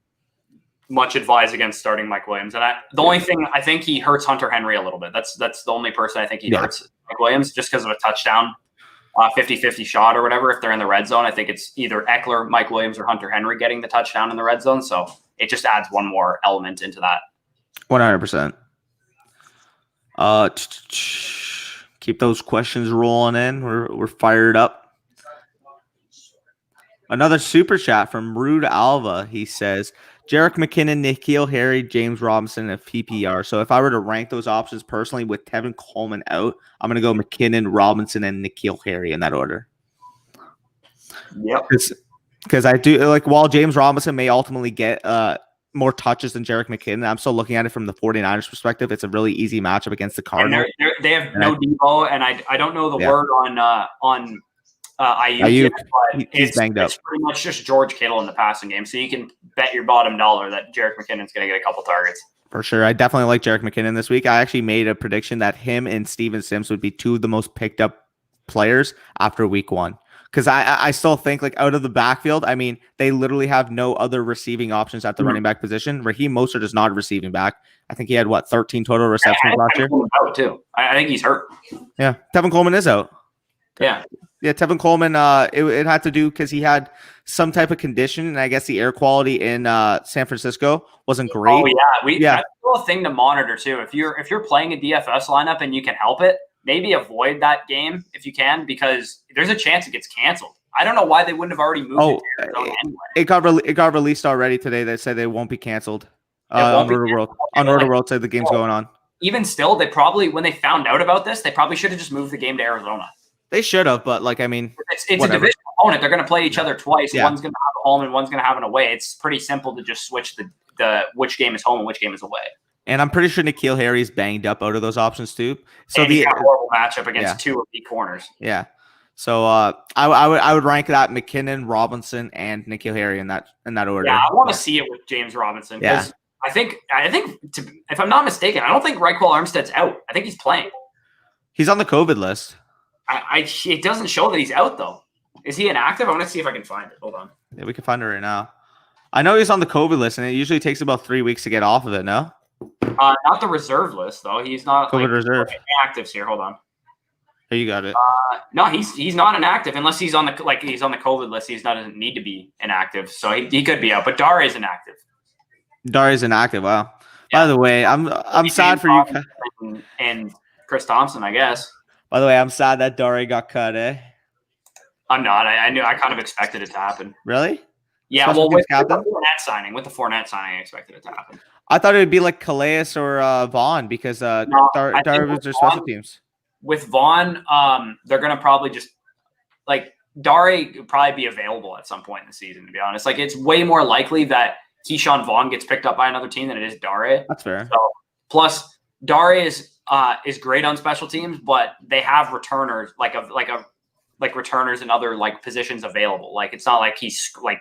much advise against starting Mike Williams. And the only thing I think he hurts Hunter Henry a little bit. That's the only person I think he hurts Mike Williams just because of a touchdown. 50-50 shot or whatever. If they're in the red zone, I think it's either Eckler, Mike Williams, or Hunter Henry getting the touchdown in the red zone. So it just adds one more element into that. 100%. Keep those questions rolling in. We're fired up. Another super chat from Rude Alva. He says, Jerick McKinnon, N'Keal Harry, James Robinson, and PPR. So if I were to rank those options personally with Tevin Coleman out, I'm going to go McKinnon, Robinson, and N'Keal Harry in that order. Yep. Because I do, like, while James Robinson may ultimately get more touches than Jerick McKinnon. I'm still looking at it from the 49ers perspective. It's a really easy matchup against the Cardinals. They have no Debo, and I don't know the word on Ayuk yet, but he's banged up. It's pretty much just George Kittle in the passing game. So you can bet your bottom dollar that Jerick McKinnon's going to get a couple targets. For sure. I definitely like Jerick McKinnon this week. I actually made a prediction that him and Steven Sims would be two of the most picked up players after week 1. Because I still think, like, out of the backfield, I mean, they literally have no other receiving options at the running back position. Raheem Mostert is not a receiving back. I think he had, 13 total receptions last year? Out too. I think he's hurt. Yeah. Tevin Coleman is out. Yeah. Yeah, Tevin Coleman, it had to do because he had some type of condition, and I guess the air quality in San Francisco wasn't great. Oh, yeah. That's still a thing to monitor, too. If you're playing a DFS lineup and you can help it, maybe avoid that game if you can, because there's a chance it gets canceled. I don't know why they wouldn't have already moved it to anyway. It got released already today. They said they won't be canceled. On Roto World. On Roto World said the game's going on. Even still, they probably, when they found out about this, they probably should have just moved the game to Arizona. They should have, but I mean, it's a division opponent. They're going to play each other twice. Yeah. One's going to have a home and one's going to have an away. It's pretty simple to just switch the which game is home and which game is away. And I'm pretty sure N'Keal Harry's banged up out of those options too. So a horrible matchup against two of the corners. Yeah. So I would rank that McKinnon, Robinson, and N'Keal Harry in that order. Yeah, I want to see it with James Robinson because I think if I'm not mistaken, I don't think Raquel Armstead's out. I think he's playing. He's on the COVID list. It doesn't show that he's out though. Is he inactive? I want to see if I can find it. Hold on. Yeah, we can find it right now. I know he's on the COVID list, and it usually takes about 3 weeks to get off of it. No, not the reserve list though. He's not COVID reserve. Inactives here. Hold on. Here you got it. No, he's not inactive unless he's on the COVID list. He doesn't need to be inactive, so he could be out. But Dar is inactive. Dar is inactive. Wow. Yeah. By the way, I'm sad for you. And Chris Thompson, I guess. By the way, I'm sad that Dare got cut, eh? I'm not. I knew. I kind of expected it to happen. Really? Yeah. Well, with the Fournette signing, I expected it to happen. I thought it would be like Calais or Vaughn because Dare was their special teams. With Vaughn, they're gonna probably just Dare could probably be available at some point in the season. To be honest, it's way more likely that Keyshawn Vaughn gets picked up by another team than it is Dare. That's fair. So, plus Dare is great on special teams, but they have returners returners and other positions available. It's not like he's like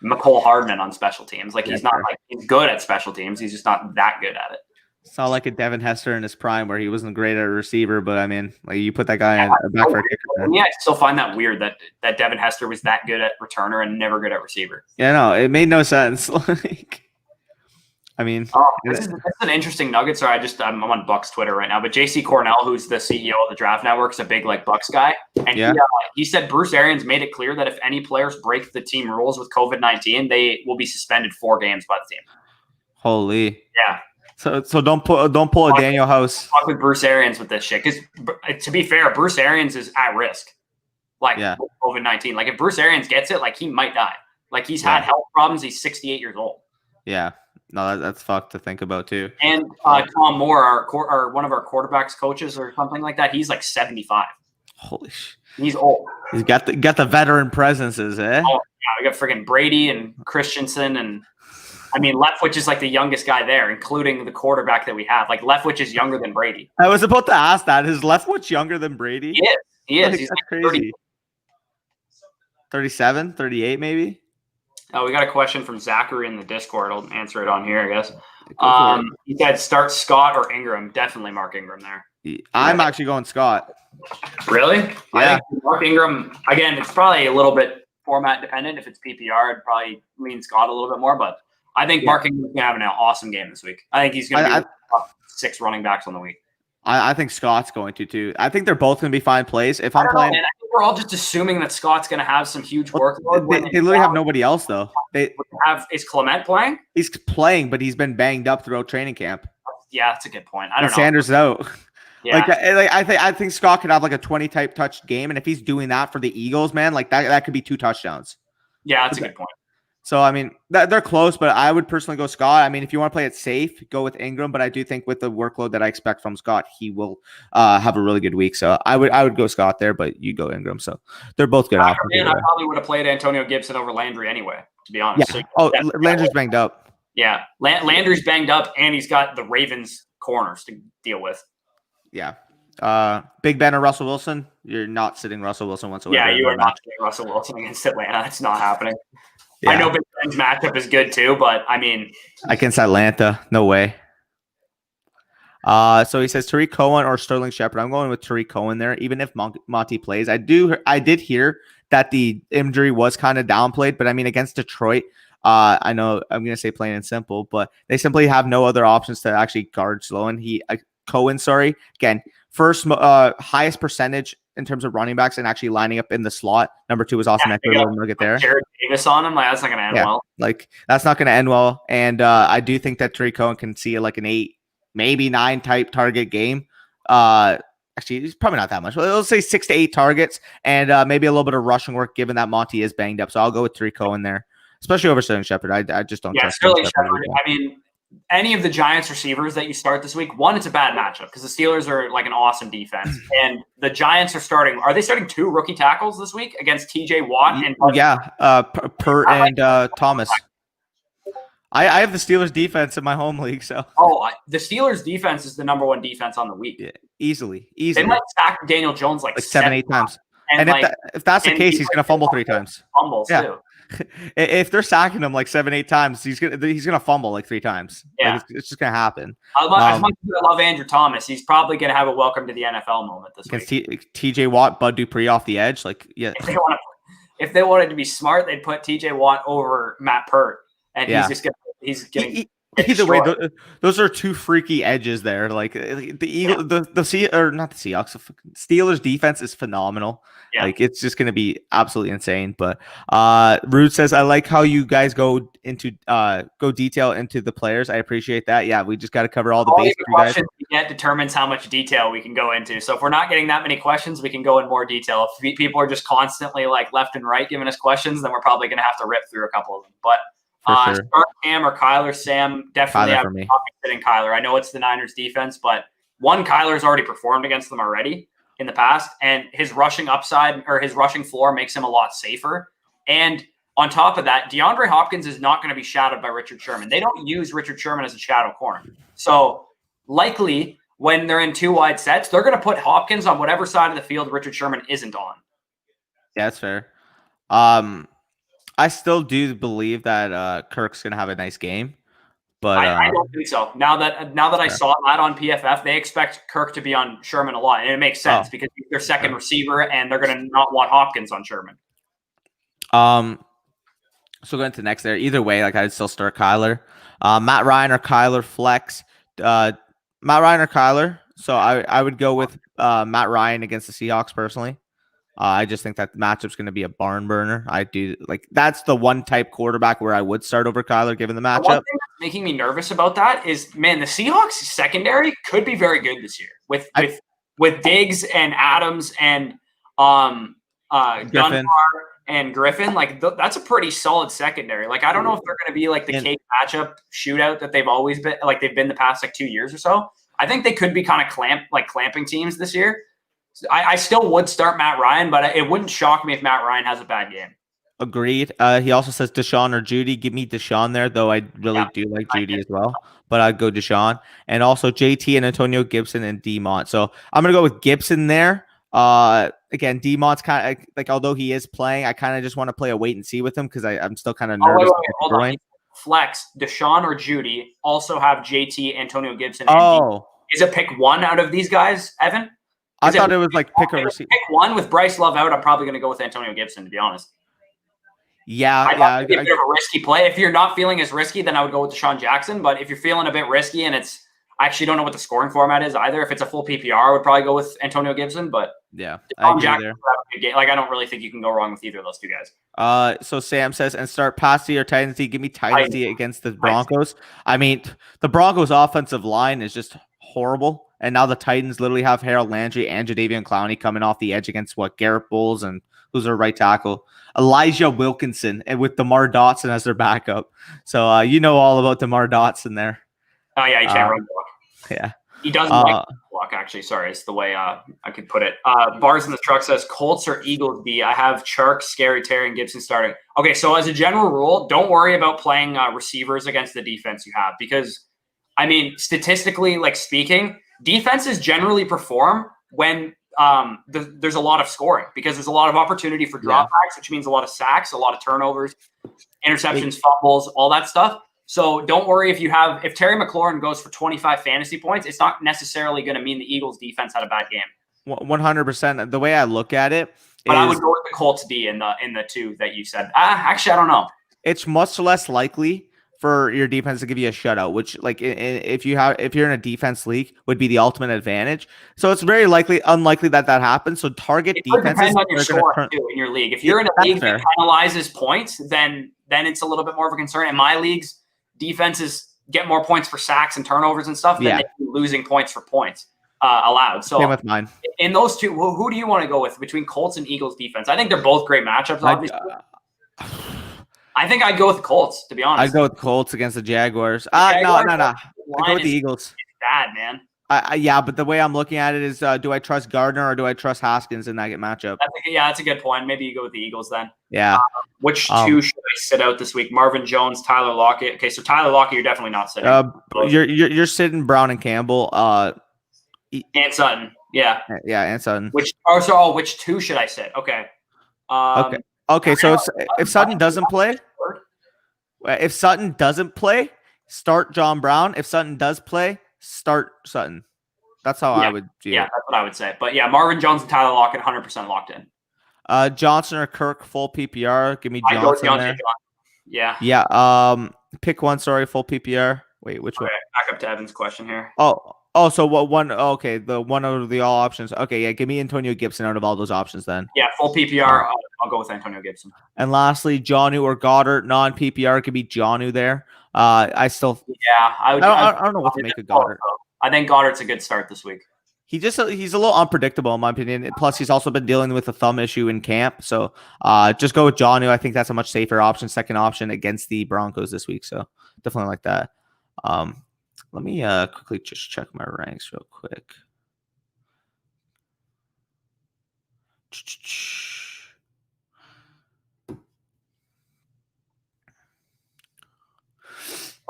McCole Hardman on special teams. He's not he's good at special teams. He's just not that good at it. It's not like a Devin Hester in his prime where he wasn't great at a receiver, but I mean, you put that guy in a back for a kicker. Yeah, I still find that weird that Devin Hester was that good at returner and never good at receiver. Yeah, no, it made no sense. I mean, this is an interesting nugget. Sorry, I'm on Bucks Twitter right now, but JC Cornell, who's the CEO of the Draft Network, is a big Bucks guy, and he said Bruce Arians made it clear that if any players break the team rules with COVID-19, they will be suspended 4 games by the team. Holy, yeah. So don't pull a Daniel House. Talk with Bruce Arians with this shit, because to be fair, Bruce Arians is at risk, with COVID-19. If Bruce Arians gets it, he might die. He's had health problems. He's 68 years old. Yeah. No, that's fucked to think about too. And Tom Moore, our one of our quarterbacks coaches or something like that, he's 75. Holy shit. He's old. He's got the veteran presences, eh? Oh, yeah, we got freaking Brady and Christensen, and I mean Leftwich is the youngest guy there, including the quarterback that we have. Leftwich is younger than Brady. I was about to ask that. Is Leftwich younger than Brady? He is. He's crazy. 37, 38 maybe? We got a question from Zachary in the Discord. I'll answer it on here, I guess. He said start Scott or Ingram. Definitely Mark Ingram there. I'm actually going Scott. Really? Yeah. I think Mark Ingram, again, it's probably a little bit format dependent. If it's PPR, I'd probably lean Scott a little bit more. But I think Mark Ingram's going to have an awesome game this week. I think he's going to be top 6 running backs on the week. I think Scott's going to too. I think they're both going to be fine plays. If I'm playing, I think we're all just assuming that Scott's going to have some huge workload. They literally have nobody else though. Is Clement playing? He's playing, but he's been banged up throughout training camp. Yeah, that's a good point. I don't know. Sanders is out. Yeah. I think Scott could have a 20 type touch game, and if he's doing that for the Eagles, man, that could be 2 touchdowns. Yeah, that's a good point. So, I mean, they're close, but I would personally go Scott. I mean, if you want to play it safe, go with Ingram. But I do think with the workload that I expect from Scott, he will have a really good week. So I would go Scott there, but you go Ingram. So they're both good options. I probably would have played Antonio Gibson over Landry anyway, to be honest. Yeah. So Landry's banged up. Yeah, Landry's banged up, and he's got the Ravens corners to deal with. Yeah. Big Ben or Russell Wilson? You're not sitting Russell Wilson whatsoever. Yeah, you are not sitting Russell Wilson against Atlanta. It's not happening. Yeah. I know Big Ben's matchup is good too, but I mean, against Atlanta, no way. So he says Tariq Cohen or Sterling Shepard. I'm going with Tariq Cohen there, even if Monty plays. I did hear that the injury was kind of downplayed, but I mean against Detroit, I know I'm going to say plain and simple, but they simply have no other options to actually guard Sloan. Cohen, sorry, again, first highest percentage in terms of running backs and actually lining up in the slot. Number 2 was Austin Eckler. We'll get there. Jared Davis on him, like that's not going to end well. Like that's not going to end well, and I do think that Tariq Cohen can see like an 8, maybe 9 type target game. Actually, it's probably not that much. Let's say 6 to 8 targets and maybe a little bit of rushing work, given that Monty is banged up. So I'll go with Tariq Cohen there, especially over Sterling Shepard. I just don't trust Sterling Shepard. I mean, any of the Giants receivers that you start this week, one, it's a bad matchup because the Steelers are like an awesome defense, and the Giants are starting. Are they starting 2 rookie tackles this week against T.J. Watt and Pert and Thomas? I have the Steelers defense in my home league, so. The Steelers defense is the number 1 defense on the week. Yeah, easily. They might sack Daniel Jones like 7-8 times. And if that's the case, he's going to fumble 3 times. Fumbles too. If they're sacking him like 7-8 times, he's gonna fumble like 3 times. Yeah, like it's just gonna happen. As much as I love Andrew Thomas, he's probably gonna have a welcome to the NFL moment this week. TJ Watt, Bud Dupree off the edge, like If they wanted to be smart, they'd put TJ Watt over Matt Pert, and he's getting. Either way, those are 2 freaky edges there. Like the Steelers defense is phenomenal. Yeah. Like it's just going to be absolutely insane. But Rude says, I like how you guys go detail into the players. I appreciate that. Yeah, we just got to cover all the basics. The questions we get determines how much detail we can go into. So if we're not getting that many questions, we can go in more detail. If people are just constantly like left and right giving us questions, then we're probably going to have to rip through a couple of them. But sure. Start Cam or Kyler. Sam, definitely Kyler for me. Sitting Kyler. I know it's the Niners defense, but Kyler's already performed against them already in the past, and his rushing upside or his rushing floor makes him a lot safer. And on top of that, DeAndre Hopkins is not going to be shadowed by Richard Sherman. They don't use Richard Sherman as a shadow corner. So likely when they're in 2 wide sets, they're going to put Hopkins on whatever side of the field Richard Sherman isn't on. Yeah, that's fair. I still do believe that Kirk's gonna have a nice game, but I don't think so. Now that I saw that on PFF, they expect Kirk to be on Sherman a lot, and it makes sense because he's their second receiver, and they're gonna not want Hopkins on Sherman. So going to the next there. Either way, like I'd still start Kyler, Matt Ryan or Kyler flex. Matt Ryan or Kyler. So I would go with Matt Ryan against the Seahawks personally. I just think that the matchup's going to be a barn burner. I do like that's the one type quarterback where I would start over Kyler given the matchup. One thing that's making me nervous about that is, man, the Seahawks secondary could be very good this year with Diggs and Adams and Dunbar and Griffin. Like that's a pretty solid secondary. Like I don't know if they're going to be like the cake matchup shootout that they've always been, like they've been the past like 2 years or so. I think they could be kind of clamping teams this year. I still would start Matt Ryan, but it wouldn't shock me if Matt Ryan has a bad game. Agreed. He also says Deshaun or Judy. Give me Deshaun there, though I really do like Judy as well. But I'd go Deshaun. And also JT and Antonio Gibson and D-Mont. So I'm going to go with Gibson there. Again, D-Mont's kind of like, although he is playing, I kind of just want to play a wait and see with him because I'm still kind of nervous. Hold on. Flex, Deshaun or Judy also have JT, Antonio Gibson. Is it pick one out of these guys, Evan? I thought it was like pick a receiver. Pick one with Bryce Love out. I'm probably going to go with Antonio Gibson, to be honest. Yeah. It'd be a bit of a risky play. If you're not feeling as risky, then I would go with Deshaun Jackson. But if you're feeling a bit risky and I actually don't know what the scoring format is either. If it's a full PPR, I would probably go with Antonio Gibson. But yeah, Deshaun Jackson, like I don't really think you can go wrong with either of those 2 guys. So Sam says, and start Pasty or Titans D. Give me Titans D against the Broncos. I mean, the Broncos offensive line is just horrible. And now the Titans literally have Harold Landry and Jadeveon Clowney coming off the edge against Garrett Bowles and who's their right tackle? Elijah Wilkinson, and with DeMar Dotson as their backup. So you know all about DeMar Dotson there. Oh yeah, he can't run block. Yeah. He doesn't like block, actually. Sorry, it's the way I could put it. Bars in the Truck says Colts or Eagles B. I have Chark, Scary Terry, and Gibson starting. Okay, so as a general rule, don't worry about playing receivers against the defense you have because, I mean, statistically, like speaking, defenses generally perform when there's a lot of scoring because there's a lot of opportunity for dropbacks, which means a lot of sacks, a lot of turnovers, interceptions, fumbles, all that stuff. So don't worry if Terry McLaurin goes for 25 fantasy points, it's not necessarily going to mean the Eagles defense had a bad game. 100%. The way I look at it, but I would go with the Colts D in the two that you said. Actually, I don't know. It's much less likely for your defense to give you a shutout, which like if you're in a defense league would be the ultimate advantage. So it's very unlikely that happens. So target defenses depends on your score too in your league. If you're in a league that penalizes points, then it's a little bit more of a concern. In my leagues, defenses get more points for sacks and turnovers and stuff than they do losing points for points allowed. So same with mine. In those two, who do you want to go with between Colts and Eagles defense? I think they're both great matchups, obviously. I think I'd go with the Colts, to be honest. I'd go with Colts against the Jaguars. No. I'd go with the Eagles. It's bad, man. Yeah, but the way I'm looking at it is, do I trust Gardner or do I trust Haskins in that matchup? That's a good point. Maybe you go with the Eagles then. Yeah. Which two should I sit out this week? Marvin Jones, Tyler Lockett. Okay, so Tyler Lockett, you're definitely not sitting. You're sitting Brown and Campbell. And Sutton. Yeah. Yeah, and Sutton. Which two should I sit? Okay. Okay. So if Sutton doesn't play, start John Brown. If Sutton does play, start Sutton. That's how I would do it. Yeah, that's what I would say. But yeah, Marvin Jones and Tyler Lockett 100% locked in. Johnson or Kirk, full PPR. Give me Johnson there. Yeah. Yeah. Pick one. Sorry, full PPR. Wait, which one? Back up to Evan's question here. Oh, so what one? Okay, the one out of the all options. Okay, yeah, give me Antonio Gibson out of all those options then. Yeah, full PPR. I'll go with Antonio Gibson. And lastly, Jonnu or Goddard, non PPR. Give me Jonnu there. I don't know what to make of Goddard. I think Goddard's a good start this week. He's a little unpredictable in my opinion. Plus, he's also been dealing with a thumb issue in camp. So just go with Jonnu. I think that's a much safer option, second option against the Broncos this week. So definitely like that. Let me quickly just check my ranks real quick.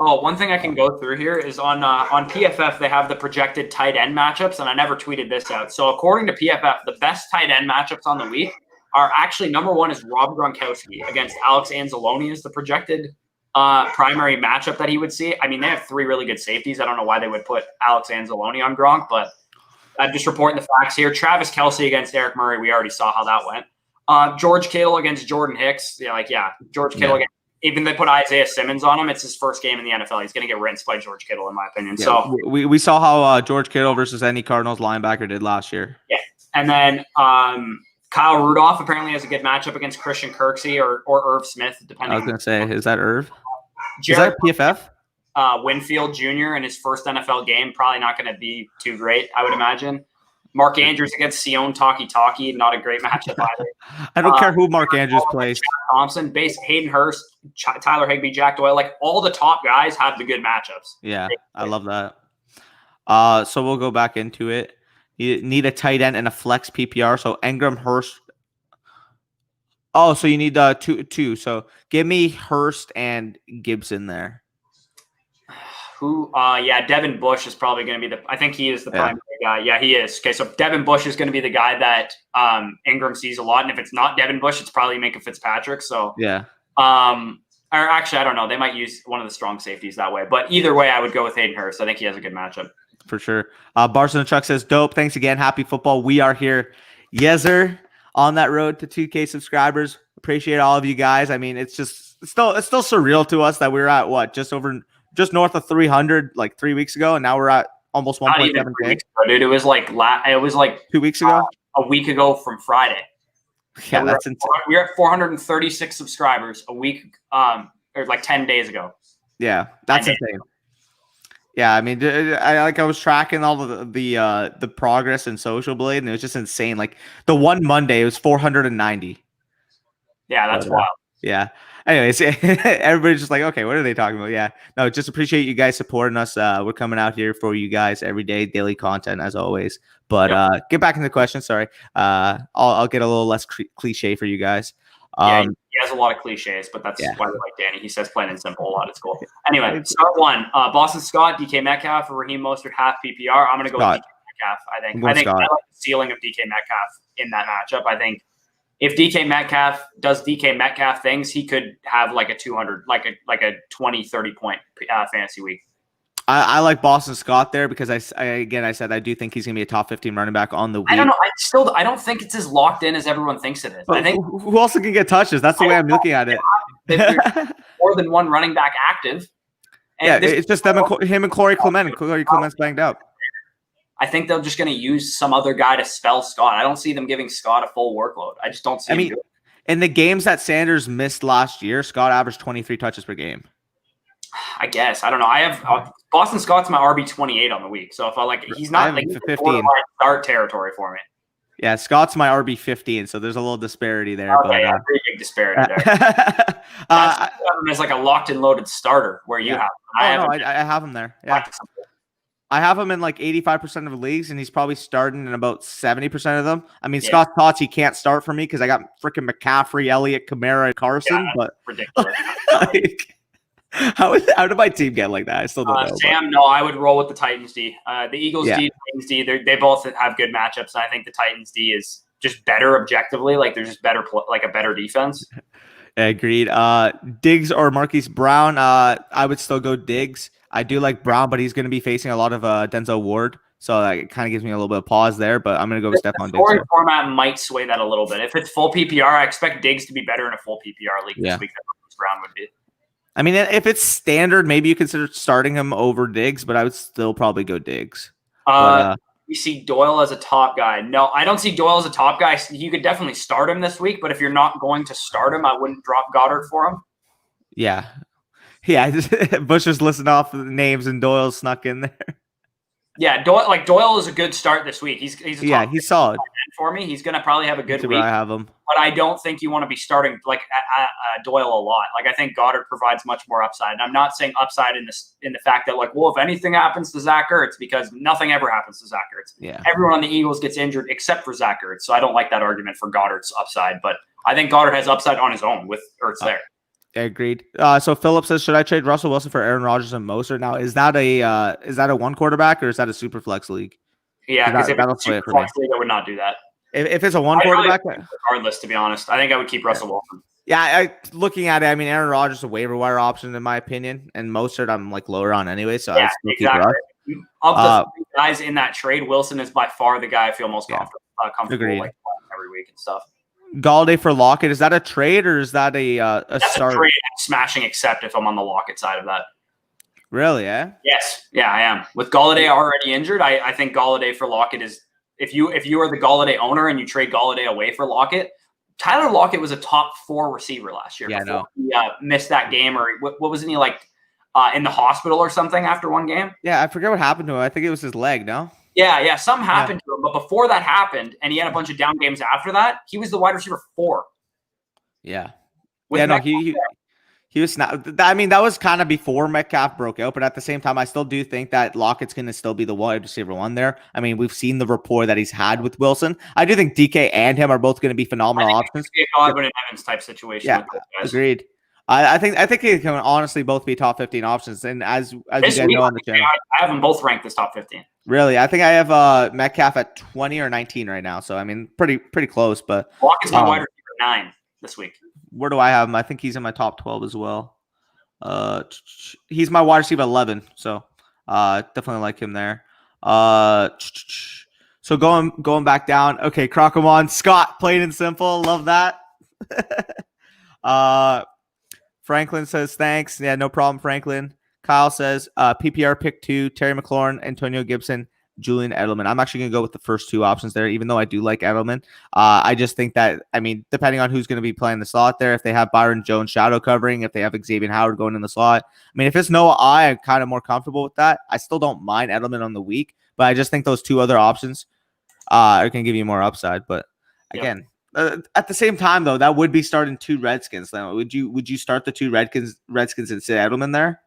Oh, one thing I can go through here is on PFF, they have the projected tight end matchups, and I never tweeted this out. So according to PFF, the best tight end matchups on the week are actually number one is Rob Gronkowski against Alex Anzalone is the projected primary matchup that he would see. I mean, they have three really good safeties. I don't know why they would put Alex Anzalone on Gronk, but I'm just reporting the facts here. Travis Kelce against Eric Murray. We already saw how that went. George Kittle against Jordan Hicks. George Kittle against, even they put Isaiah Simmons on him. It's his first game in the NFL. He's going to get rinsed by George Kittle, in my opinion. Yeah, so we saw how George Kittle versus any Cardinals linebacker did last year. Yeah. And then Kyle Rudolph apparently has a good matchup against Christian Kirksey or Irv Smith, depending. I was going to say, is that Irv? Is that PFF? Winfield Jr. in his first NFL game, probably not going to be too great, I would imagine. Mark Andrews against Sion Taki, not a great matchup either. I don't care who Mark Andrews plays. Thompson, Hayden Hurst, Tyler Higbee, Jack Doyle, like all the top guys have the good matchups. Yeah, I love that. So we'll go back into it. You need a tight end and a flex PPR. So Engram, Hurst. Oh, so you need two. So give me Hurst and Gibson there. Devin Bush is probably going to be I think he is the primary guy. Yeah, he is. Okay, so Devin Bush is going to be the guy that Ingram sees a lot. And if it's not Devin Bush, it's probably Minka Fitzpatrick. So yeah. Or actually, I don't know. They might use one of the strong safeties that way. But either way, I would go with Hayden Hurst. I think he has a good matchup. For sure. Barson the Truck says, dope. Thanks again. Happy football. We are here. Yes, sir. On that road to 2K subscribers. Appreciate all of you guys. I mean, it's still surreal to us that we were at just north of 300 like 3 weeks ago, and now we're at almost 1.7K. Dude, it was like 2 weeks ago, a week ago from Friday. Yeah, so that's insane. We're at 436 subscribers a week, or like 10 days ago. Yeah, that's insane. Yeah, I mean, I was tracking all the progress in Social Blade, and it was just insane. Like the one Monday, it was 490. Yeah, that's wild. Yeah. Anyways, everybody's just like, okay, what are they talking about? Yeah, no, just appreciate you guys supporting us. We're coming out here for you guys every day, daily content as always. But get back into the question. Sorry, I'll get a little less cliche for you guys. Yeah, he has a lot of cliches, but that's why they like Danny. He says plain and simple a lot. It's cool. Anyway, start one. Boston Scott, DK Metcalf, or Raheem Mostert, half PPR. I'm going to go with DK Metcalf. I think I like the ceiling of DK Metcalf in that matchup. I think if DK Metcalf does DK Metcalf things, he could have like a 200, like a 20, 30 point fantasy week. I like Boston Scott there because I said I do think he's gonna be a top 15 running back on the week. I don't know. I don't think it's as locked in as everyone thinks it is. But I think who else can get touches? That's the way I'm looking at it. There's more than one running back active. And it's just him and Corey Clement. And Corey Clement's banged up. I think they're just going to use some other guy to spell Scott. I don't see them giving Scott a full workload. I just don't see. I mean, in the games that Sanders missed last year, Scott averaged 23 touches per game. I guess. I don't know. I have Boston Scott's my RB 28 on the week. So if he's not like 15 start territory for me. Yeah, Scott's my RB 15, so there's a little disparity there. Okay, yeah, pretty big disparity there. I have him as like a locked and loaded starter where you have him. I have him there. Yeah. I have him in like 85% of the leagues, and he's probably starting in about 70% of them. I mean, Scott thoughts he can't start for me because I got freaking McCaffrey, Elliott, Kamara, and Carson. But ridiculous. How did my team get like that? I still don't know. Sam, no, I would roll with the Titans D. The Eagles D, Titans D, they both have good matchups. And I think the Titans D is just better objectively. Like they're just better, like a better defense. Agreed. Diggs or Marquise Brown? I would still go Diggs. I do like Brown, but he's going to be facing a lot of Denzel Ward. So it kind of gives me a little bit of pause there, but I'm going to go with Stephon Diggs. The scoring format might sway that a little bit. If it's full PPR, I expect Diggs to be better in a full PPR league this week than Marquise Brown would be. I mean, if it's standard, maybe you consider starting him over Diggs, but I would still probably go Diggs. We see Doyle as a top guy. No, I don't see Doyle as a top guy. You could definitely start him this week, but if you're not going to start him, I wouldn't drop Goddard for him. Yeah. Yeah, Bush just listed off the names and Doyle snuck in there. Yeah, Doyle is a good start this week. He's solid for me. He's going to probably have a good week. I have him, but I don't think you want to be starting Doyle a lot. Like I think Goddard provides much more upside. And I'm not saying upside in the fact that if anything happens to Zach Ertz, because nothing ever happens to Zach Ertz. Yeah, everyone on the Eagles gets injured except for Zach Ertz. So I don't like that argument for Goddard's upside. But I think Goddard has upside on his own with Ertz there. Agreed. So Phillip says, should I trade Russell Wilson for Aaron Rodgers and Mostert? Now, is that a one quarterback or is that a super flex league? Yeah, because if it's a super flex league, I would not do that. If it's a one quarterback, regardless, to be honest, I think I would keep Russell Wilson. Yeah, looking at it, I mean, Aaron Rodgers is a waiver wire option in my opinion, and Mostert I'm like lower on anyway. So yeah, exactly. Of the three guys in that trade, Wilson is by far the guy I feel most comfortable like every week and stuff. Galladay for Lockett, is that a trade or is that a start? A trade. Smashing accept if I'm on the Lockett side of that. Really? Yeah. Yes. Yeah, I am. With Galladay already injured, I think Galladay for Lockett is if you are the Galladay owner and you trade Galladay away for Lockett. Tyler Lockett was a top 4 receiver last year. Yeah, no. He missed that game, or what wasn't he like in the hospital or something after one game? Yeah, I forget what happened to him. I think it was his leg. No. Yeah, something happened to him. But before that happened, and he had a bunch of down games after that, he was the wide receiver 4. Yeah. He was not. I mean, that was kind of before Metcalf broke out, but at the same time, I still do think that Lockett's going to still be the wide receiver 1 there. I mean, we've seen the rapport that he's had with Wilson. I do think DK and him are both going to be phenomenal options. Godwin and Evans type situation. Yeah, agreed. I think they can honestly both be top 15 options. And as you guys know on the channel, I have them both ranked as top 15. Really, I think I have Metcalf at 20 or 19 right now. So I mean, pretty close. But Lockett's my wide receiver 9 this week. Where do I have him? I think he's in my top 12 as well. He's my wide receiver 11. So definitely like him there. So going back down. Okay, Crocomon Scott, plain and simple. Love that. Franklin says thanks. Yeah, no problem, Franklin. Kyle says PPR pick 2, Terry McLaurin, Antonio Gibson, Julian Edelman. I'm actually going to go with the first 2 options there, even though I do like Edelman. I just think that, I mean, depending on who's going to be playing the slot there, if they have Byron Jones shadow covering, if they have Xavier Howard going in the slot. I mean, if it's Noah I'm kind of more comfortable with that. I still don't mind Edelman on the week, but I just think those 2 other options are going to give you more upside. But again, At the same time, though, that would be starting 2 Redskins. Now, would you start the 2 Redskins and sit Edelman there?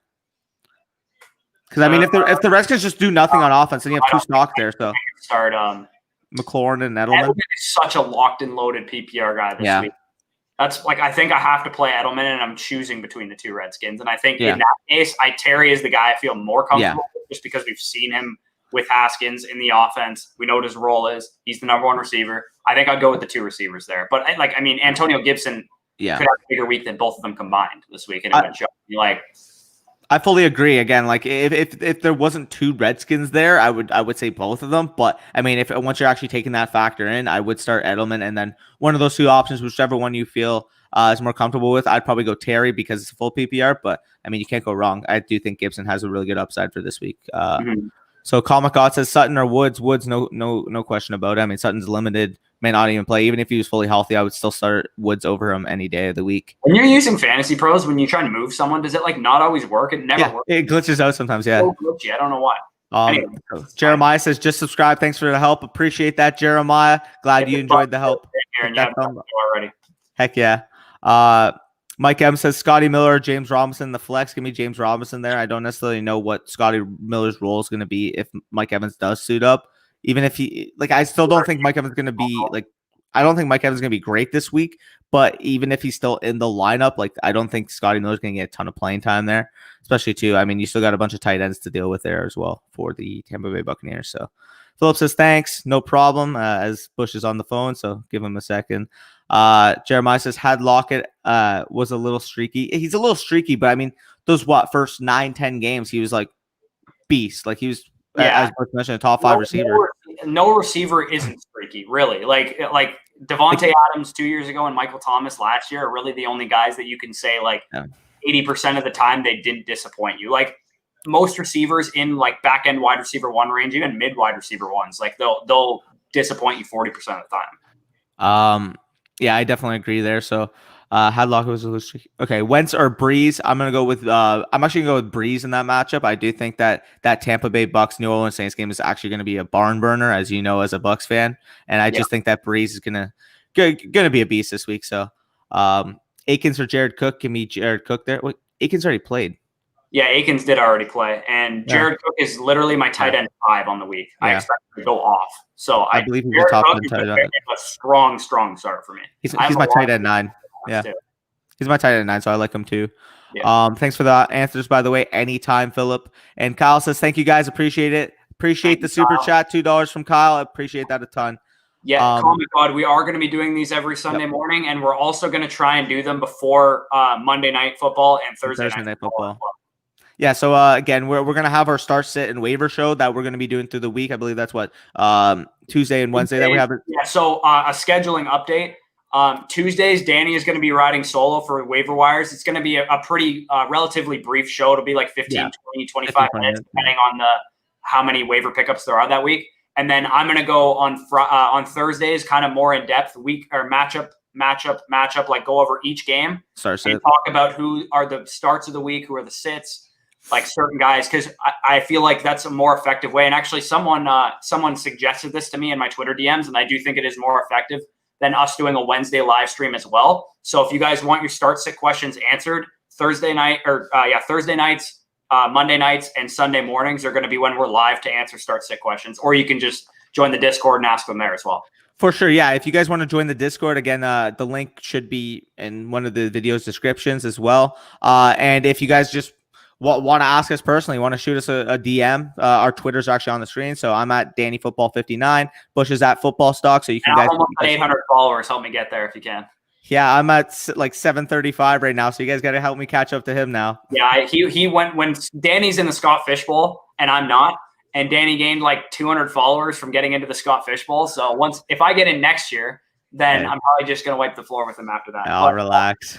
Because I mean, if the Redskins just do nothing on offense, then you have 2 stock there. So start McLaurin and Edelman. Edelman is such a locked and loaded PPR guy this week. That's like, I think I have to play Edelman, and I'm choosing between the 2 Redskins. And I think in that case, Terry is the guy I feel more comfortable with, just because we've seen him with Haskins in the offense. We know what his role is. He's the number 1 receiver. I think I'd go with the 2 receivers there. But I mean, Antonio Gibson could have a bigger week than both of them combined this week, and it would show. I fully agree. Again, like if there wasn't 2 Redskins there, I would say both of them. But I mean, once you're actually taking that factor in, I would start Edelman, and then one of those 2 options, whichever one you feel is more comfortable with. I'd probably go Terry because it's a full PPR. But I mean, you can't go wrong. I do think Gibson has a really good upside for this week. So Comic God says Sutton or Woods. Woods, no question about it. I mean, Sutton's limited, may not even play. Even if he was fully healthy, I would still start Woods over him any day of the week. When you're using Fantasy Pros, when you try to move someone, does it not always work? It never works. It glitches out sometimes. Yeah, so glitchy. I don't know why. Anyway, Jeremiah says just subscribe. Thanks for the help. Appreciate that, Jeremiah. Glad you enjoyed the help. Already. Heck yeah. Mike M says Scotty Miller or James Robinson, the flex. Give me James Robinson there. I don't necessarily know what Scotty Miller's role is going to be if Mike Evans does suit up. Even if he, I still don't think Mike Evans is going to be, I don't think Mike Evans is going to be great this week. But even if he's still in the lineup, I don't think Scotty Miller's going to get a ton of playing time there. Especially, too, I mean, you still got a bunch of tight ends to deal with there as well for the Tampa Bay Buccaneers. So Phillip says thanks. No problem, as Bush is on the phone. So give him a second. Jeremiah says had Lockett was a little streaky. He's a little streaky, but I mean, those first 9-10 games, he was beast. He was, as Bush mentioned, a top 5 receiver. No receiver isn't streaky, really. Like Devontae Adams 2 years ago and Michael Thomas last year are really the only guys that you can say 80% of the time they didn't disappoint you. Most receivers in back end wide receiver 1 range, even mid wide receiver 1s, they'll disappoint you 40% of the time. Yeah, I definitely agree there. So Hadlock was a little streaky. Okay, Wentz or Breeze. I'm gonna go with I'm actually gonna go with Breeze in that matchup. I do think that Tampa Bay Bucks New Orleans Saints game is actually gonna be a barn burner, as you know, as a Bucks fan. And I just think that Breeze is gonna be a beast this week. So Akins or Jared Cook. Give me Jared Cook there. Wait, Akins already played. Yeah, Akins did already play, and Jared Cook is literally my tight end 5 on the week. I expect him to go off. So I believe he's the top tight end. A strong start for me. He's my tight end 9. Yeah, he's my tight end 9, so I like him too. Yeah. Thanks for the answers, by the way. Anytime, Phillip. And Kyle says, thank you guys. Appreciate it. Appreciate the super chat. $2 from Kyle. I appreciate that a ton. Yeah, Comic God, we are going to be doing these every Sunday morning, and we're also going to try and do them before Monday Night Football and Thursday night football. Yeah, so again, we're going to have our start, sit, and waiver show that we're going to be doing through the week. I believe that's what, Tuesday and Wednesday that we have. Yeah, so a scheduling update. Tuesdays, Danny is going to be riding solo for waiver wires. It's going to be a pretty relatively brief show. It'll be 15, 20, 25 minutes, depending on how many waiver pickups there are that week. And then I'm going to go on Thursdays, kind of more in depth week or matchup, go over each game and talk about who are the starts of the week, who are the sits, certain guys, because I feel like that's a more effective way. And actually, someone suggested this to me in my Twitter DMs, and I do think it is more effective than us doing a Wednesday live stream as well. So if you guys want your start sit questions answered, Thursday nights, Monday nights, and Sunday mornings are going to be when we're live to answer start sit questions, or you can just join the Discord and ask them there as well. For sure, yeah. If you guys want to join the Discord, again, the link should be in one of the video's descriptions as well. And if you guys just want to ask us personally, want to shoot us a DM, our Twitter's actually on the screen. So I'm at DannyFootball59. Bush is at Football Stock. So you can guys almost at 800 followers. Help me get there if you can. Yeah, I'm at 735 right now. So you guys got to help me catch up to him now. Yeah, he went when Danny's in the Scott Fishbowl and I'm not. And Danny gained 200 followers from getting into the Scott Fishbowl. So if I get in next year, then I'm probably just going to wipe the floor with him after that. I'll relax.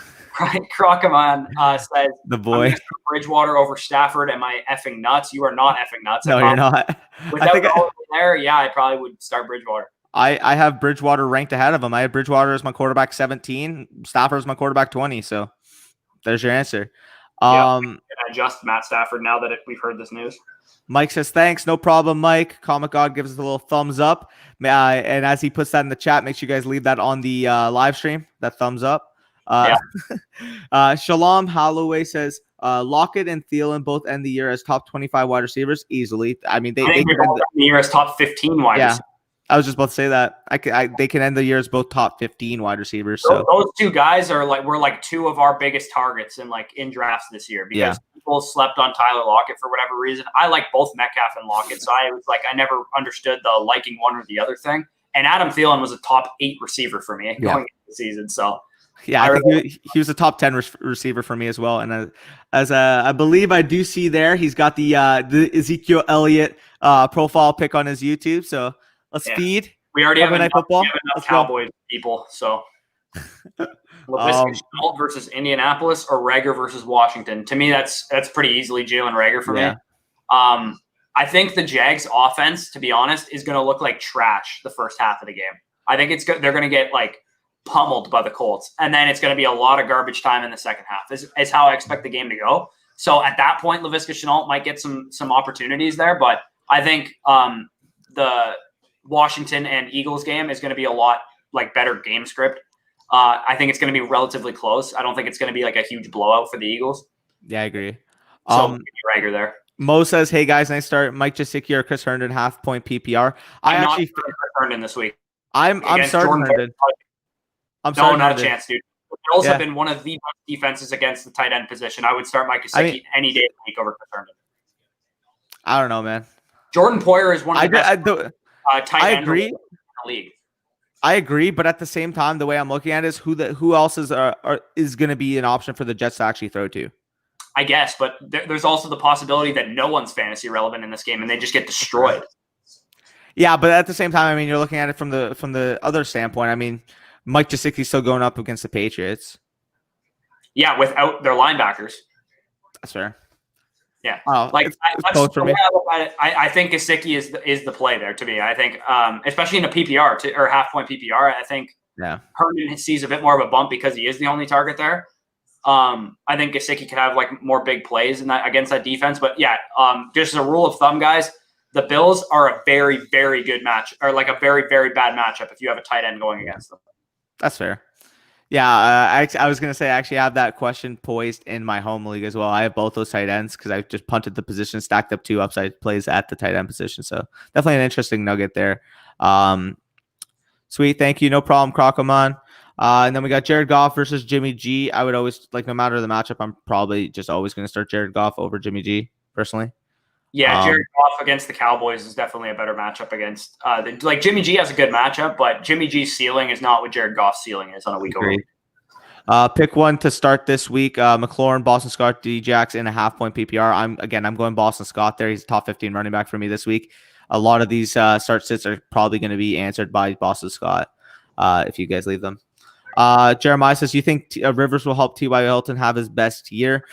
Crocomon says, the boy Bridgewater over Stafford. Am I effing nuts? You are not effing nuts. No, you're not. Without going there, I probably would start Bridgewater. I have Bridgewater ranked ahead of him. I have Bridgewater as my quarterback 17, Stafford as my quarterback 20. So there's your answer. Can I adjust Matt Stafford now that we've heard this news? Mike says, thanks. No problem, Mike. Comic God gives us a little thumbs up. And as he puts that in the chat, make sure you guys leave that on the live stream, that thumbs up. Shalom Holloway says, Lockett and Thielen both end the year as top 25 wide receivers easily. I mean, they both end the year as top 15 wide receivers. I was just about to say that. They can end the year as both top 15 wide receivers. So those two guys were like two of our biggest targets in drafts this year because people slept on Tyler Lockett for whatever reason. I like both Metcalf and Lockett, so I was like, I never understood the liking one or the other thing. And Adam Thielen was a top 8 receiver for me going into the season. So I think he was a top 10 receiver for me as well. And as I believe I do see there, he's got the Ezekiel Elliott profile pic on his YouTube. So let's feed. We already have enough Cowboys people. So Laviska Shenault versus Indianapolis or Reagor versus Washington. To me, that's pretty easily Jalen Reagor for me. I think the Jags offense, to be honest, is going to look like trash the first half of the game. I think they're going to get pummeled by the Colts, and then it's going to be a lot of garbage time in the second half. Is how I expect the game to go. So at that point, Laviska Shenault might get some opportunities there, but I think the Washington and Eagles game is going to be a lot better game script. I think it's going to be relatively close. I don't think it's going to be a huge blowout for the Eagles. Yeah, I agree. So Reagor there. Mo says, "Hey guys, nice start. Mike Gesicki or Chris Herndon half-point PPR." I'm not Chris Herndon this week. I'm starting Herndon. No, not a chance, dude. The Bills have been one of the best defenses against the tight end position. I would start Mike Gesicki any day of the week over Chris Herndon. I don't know, man. Jordan Poyer is one of the best tight ends in the league. I agree, but at the same time, the way I'm looking at it is who else is going to be an option for the Jets to actually throw to. I guess, but there's also the possibility that no one's fantasy relevant in this game and they just get destroyed. Yeah, but at the same time, I mean, you're looking at it from the other standpoint. I mean, Mike Gesicki's still going up against the Patriots. Yeah, without their linebackers. That's fair. Yeah, both for me. I think Gesicki is the play there to me. I think, especially in a PPR or half-point PPR, I think Herndon sees a bit more of a bump because he is the only target there. I think Gesicki could have more big plays in that against that defense. But just as a rule of thumb, guys, the Bills are a very, very good match or a very, very bad matchup if you have a tight end going against them. That's fair. Yeah, I was going to say I actually have that question poised in my home league as well. I have both those tight ends because I just punted the position, stacked up 2 upside plays at the tight end position. So definitely an interesting nugget there. Sweet. Thank you. No problem, Crocomon. And then we got Jared Goff versus Jimmy G. I would always, no matter the matchup, I'm probably just always going to start Jared Goff over Jimmy G, personally. Yeah, Jared Goff against the Cowboys is definitely a better matchup against Jimmy G has a good matchup, but Jimmy G's ceiling is not what Jared Goff's ceiling is on a week-over-week. Pick one to start this week. McLaurin, Boston Scott, D-Jax in a half-point PPR. I'm going Boston Scott there. He's a top 15 running back for me this week. A lot of these start sits are probably going to be answered by Boston Scott if you guys leave them. Jeremiah says, you think Rivers will help T.Y. Hilton have his best year?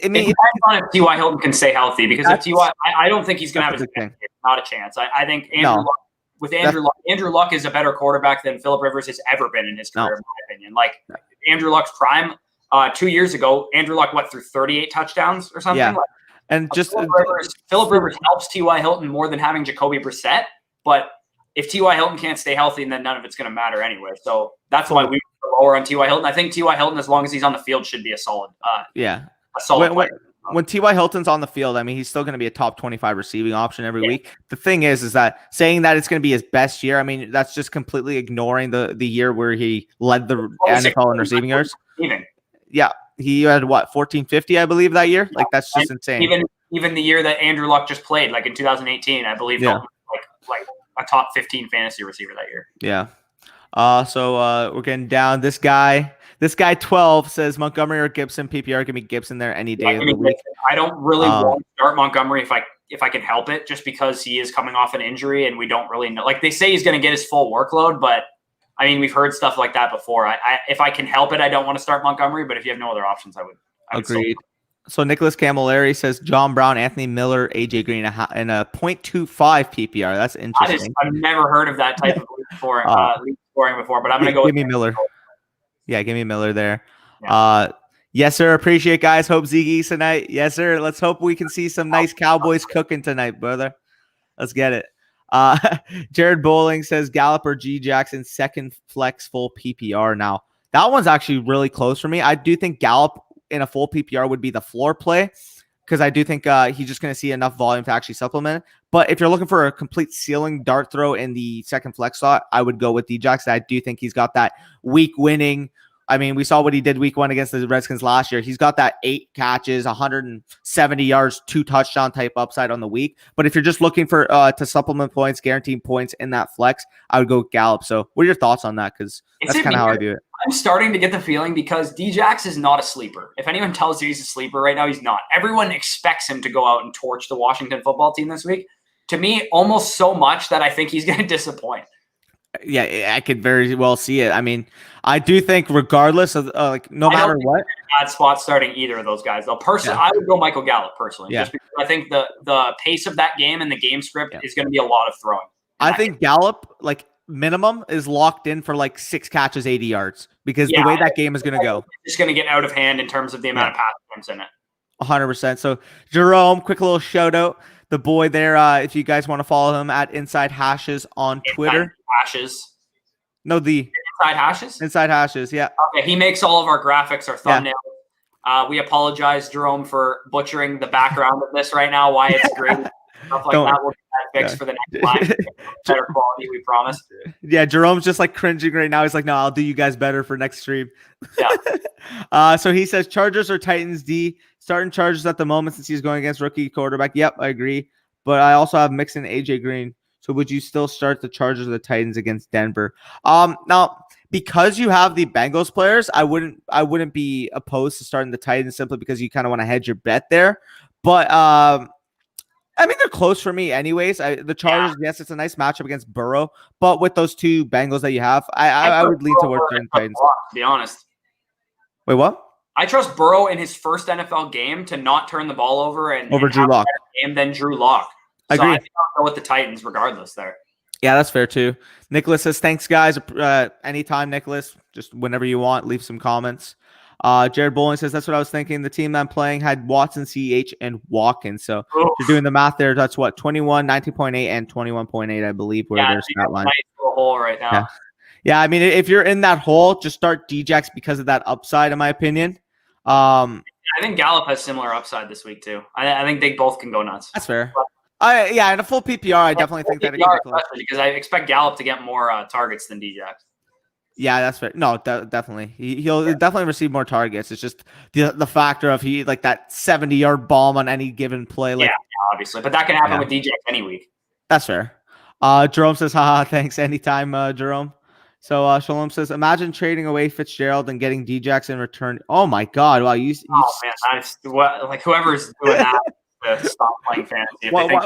It depends on if T.Y. Hilton can stay healthy because if T.Y. I don't think he's going to have his best year. Not a chance. I think Andrew Luck is a better quarterback than Phillip Rivers has ever been in his career, in my opinion. Andrew Luck's prime 2 years ago, Andrew Luck through 38 touchdowns or something? Yeah. And just Phillip Rivers helps T.Y. Hilton more than having Jacoby Brissett, but if T.Y. Hilton can't stay healthy, then none of it's going to matter anyway. So that's why we were lower on T.Y. Hilton. I think T.Y. Hilton, as long as he's on the field, should be a solid player. When T.Y. Hilton's on the field, I mean, he's still going to be a top 25 receiving option every week. The thing is that saying that it's going to be his best year, I mean, that's just completely ignoring the year where he led the NFL in receiving yards. Yeah. He had 1450, I believe, that year. That's just insane. Even the year that Andrew Luck just played, in 2018, I believe Hilton was a top 15 fantasy receiver that year. Yeah. So we're getting down. This guy 12 says Montgomery or Gibson PPR. Give me Gibson there any day of the week. I don't really want to start Montgomery if I can help it, just because he is coming off an injury and we don't really know. They say he's going to get his full workload, but I mean, we've heard stuff like that before. If I can help it, I don't want to start Montgomery, but if you have no other options, I would. Agreed. So Nicholas Camilleri says John Brown, Anthony Miller, AJ Green, and a 0.25 PPR. That's interesting. I've never heard of that type of league scoring before, but I'm going to go with Miller. Yeah, give me Miller there. Yes, sir. Appreciate, guys. Hope Zeke eats tonight. Yes, sir. Let's hope we can see some nice Cowboys cooking tonight, brother. Let's get it. Jared Bowling says Gallup or G Jackson second flex full PPR. Now that one's actually really close for me. I do think Gallup in a full PPR would be the floor play because I do think he's just going to see enough volume to actually supplement. But if you're looking for a complete ceiling dart throw in the second flex slot, I would go with D Jackson. I do think he's got that week winning. I mean, we saw what he did week 1 against the Redskins last year. He's got that 8 catches, 170 yards, 2 touchdown type upside on the week. But if you're just looking for to supplement points, guaranteed points in that flex, I would go with Gallup. So what are your thoughts on that? Because that's kind of how I do it. I'm starting to get the feeling because Djax is not a sleeper. If anyone tells you he's a sleeper right now, he's not. Everyone expects him to go out and torch the Washington football team this week. To me, almost so much that I think he's going to disappoint. Yeah, I could very well see it. I mean, I do think regardless of no matter what, bad spot starting either of those guys. Though personally, I would go Michael Gallup personally, just because I think the pace of that game and the game script is going to be a lot of throwing. I think Gallup minimum is locked in for 6 catches, 80 yards because the way that game is going to go, it's going to get out of hand in terms of the amount of pass attempts in it. 100%. So Jerome, quick little shout out. The boy there, if you guys want to follow him at Inside Hashes on Twitter. Hashes. No, the Inside Hashes? Inside Hashes, yeah. Okay, he makes all of our graphics, our thumbnails. We apologize, Jerome, for butchering the background of this right now, why it's green. Stuff like that will get fixed for the next line. Better quality, we promise. Yeah, Jerome's just cringing right now. He's like, no, I'll do you guys better for next stream. Yeah. So he says Chargers or Titans D. Starting Chargers at the moment since he's going against rookie quarterback. Yep, I agree. But I also have Mixon and AJ Green. So would you still start the Chargers or the Titans against Denver? Now, because you have the Bengals players, I wouldn't be opposed to starting the Titans simply because you kind of want to hedge your bet there. But I mean, they're close for me anyways. The Chargers, yes, it's a nice matchup against Burrow. But with those 2 Bengals that you have, I would lean towards the Titans. To be honest. Wait, what? I trust Burrow in his first NFL game to not turn the ball over and Drew Lock. And then Drew Lock. I agree. I think I'll go with the Titans regardless there. Yeah, that's fair too. Nicholas says, thanks, guys. Anytime, Nicholas. Just whenever you want, leave some comments. Jared Bowling says, that's what I was thinking. The team I'm playing had Watson, CH, and Watkins. So if you're doing the math there, that's what? 21, 19.8, and 21.8, I believe, where their stat line. Nice little hole right now. Yeah, I mean, if you're in that hole, just start Djax because of that upside, in my opinion. I think Gallup has similar upside this week too. I think they both can go nuts. That's fair. In a full PPR, I definitely think that it can be close. Because I expect Gallup to get more targets than Djax. Yeah, that's fair. No, definitely. He'll definitely receive more targets. It's just the factor of that 70-yard bomb on any given play. Obviously. But that can happen with Djax any week. That's fair. Jerome says, haha, thanks. Anytime, Jerome. So Shalom says, imagine trading away Fitzgerald and getting Djax in return. Oh my God! Wow, you man, whoever's doing that to stop playing fantasy. If they think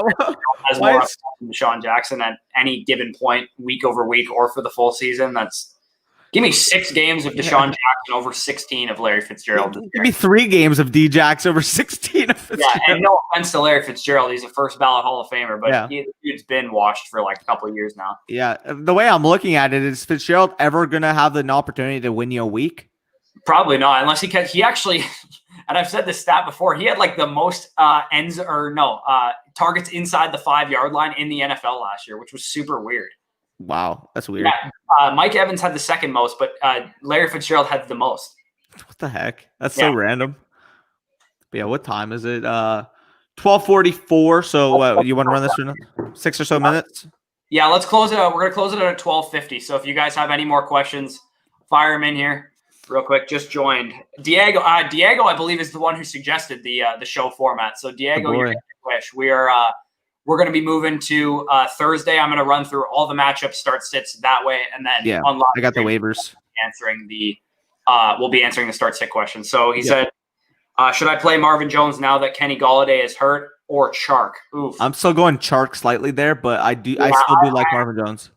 has more upside than Deshaun Jackson at any given point, week over week, or for the full season, give me 6 games of Deshaun Jackson over 16 of Larry Fitzgerald. Give me 3 games of Djax over 16 of Fitzgerald. Yeah, and no offense to Larry Fitzgerald, he's a first ballot Hall of Famer, but he's been washed for a couple of years now. Yeah, the way I'm looking at it, is Fitzgerald ever going to have an opportunity to win you a week? Probably not, unless he actually, and I've said this stat before, he had the most targets inside the 5-yard line in the NFL last year, which was super weird. Wow, that's weird. Yeah, Mike Evans had the second most, but Larry Fitzgerald had the most. What the heck? That's so random. But yeah, what time is it? 12:44. So you want to run this for 6 or so minutes? Yeah, let's close it out. We're gonna close it at 12:50. So if you guys have any more questions, fire them in here real quick. Just joined Diego. Diego, I believe, is the one who suggested the show format. So Diego, you're gonna wish. We're going to be moving to Thursday. I'm going to run through all the matchups, start sits that way, and then on live I got the waivers. We'll be answering the start sit questions. So he said, should I play Marvin Jones now that Kenny Golladay is hurt, or Chark? Oof. I'm still going Chark slightly there, but I still do like Marvin Jones.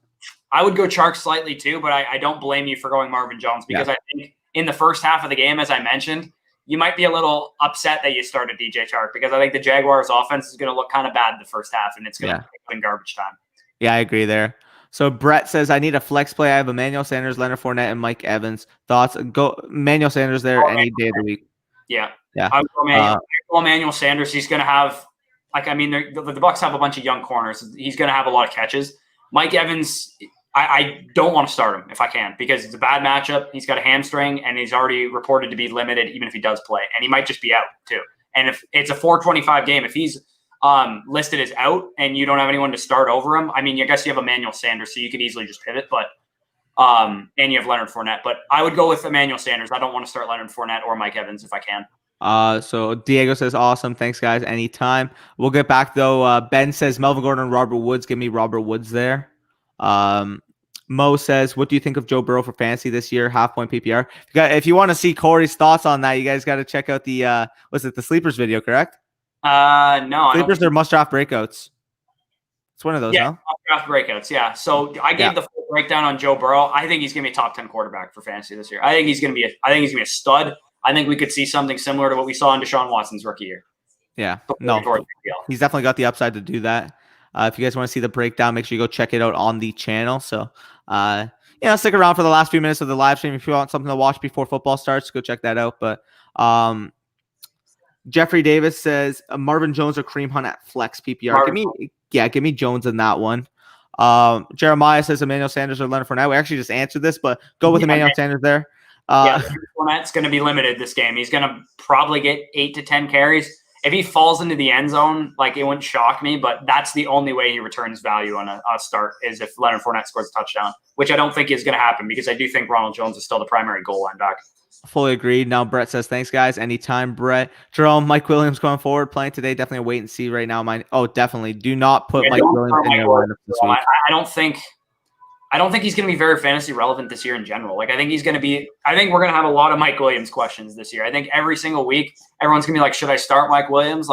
I would go Chark slightly too, but I don't blame you for going Marvin Jones because I think in the first half of the game, as I mentioned, you might be a little upset that you started DJ Chark because I think the Jaguars offense is going to look kind of bad in the first half and it's going to be in garbage time. Yeah, I agree there. So Brett says, I need a flex play. I have Emmanuel Sanders, Leonard Fournette, and Mike Evans. Thoughts? Go Emmanuel Sanders there any day of the week. Yeah. Yeah. I would go Emmanuel Sanders. He's going to have, the Bucks have a bunch of young corners. He's going to have a lot of catches. Mike Evans, I don't want to start him if I can because it's a bad matchup. He's got a hamstring, and he's already reported to be limited even if he does play. And he might just be out too. And if it's a 425 game, if he's listed as out and you don't have anyone to start over him, I guess you have Emmanuel Sanders, so you could easily just pivot. But and you have Leonard Fournette. But I would go with Emmanuel Sanders. I don't want to start Leonard Fournette or Mike Evans if I can. So Diego says, awesome. Thanks, guys. Anytime. We'll get back, though. Ben says, Melvin Gordon and Robert Woods. Give me Robert Woods there. Mo says, what do you think of Joe Burrow for fantasy this year? Half-point PPR. If you want to see Corey's thoughts on that, you guys got to check out the, the Sleepers video, correct? No. Sleepers are must-draft breakouts. It's one of those, yeah, draft breakouts, yeah. So I gave the full breakdown on Joe Burrow. I think he's going to be a top 10 quarterback for fantasy this year. I think he's going to be a stud. I think we could see something similar to what we saw in Deshaun Watson's rookie year. Yeah, no, he's definitely got the upside to do that. If you guys want to see the breakdown, make sure you go check it out on the channel. So, stick around for the last few minutes of the live stream. If you want something to watch before football starts, go check that out. But Jeffrey Davis says Marvin Jones or Kareem Hunt at flex PPR. Give me Jones in that one. Jeremiah says Emmanuel Sanders or Leonard Fournette. We actually just answered this, but go with Emmanuel Sanders there. Fournette's going to be limited this game. He's going to probably get 8 to 10 carries. If he falls into the end zone, it wouldn't shock me, but that's the only way he returns value on a start is if Leonard Fournette scores a touchdown, which I don't think is going to happen because I do think Ronald Jones is still the primary goal line back. Fully agreed. Now Brett says, thanks, guys. Anytime, Brett. Jerome, Mike Williams going forward, playing today. Definitely a wait and see right now. Definitely. Do not put Mike Williams in your lineup this week. I don't think he's going to be very fantasy relevant this year in general. I think we're going to have a lot of Mike Williams questions this year. I think every single week, everyone's going to be like, should I start Mike Williams?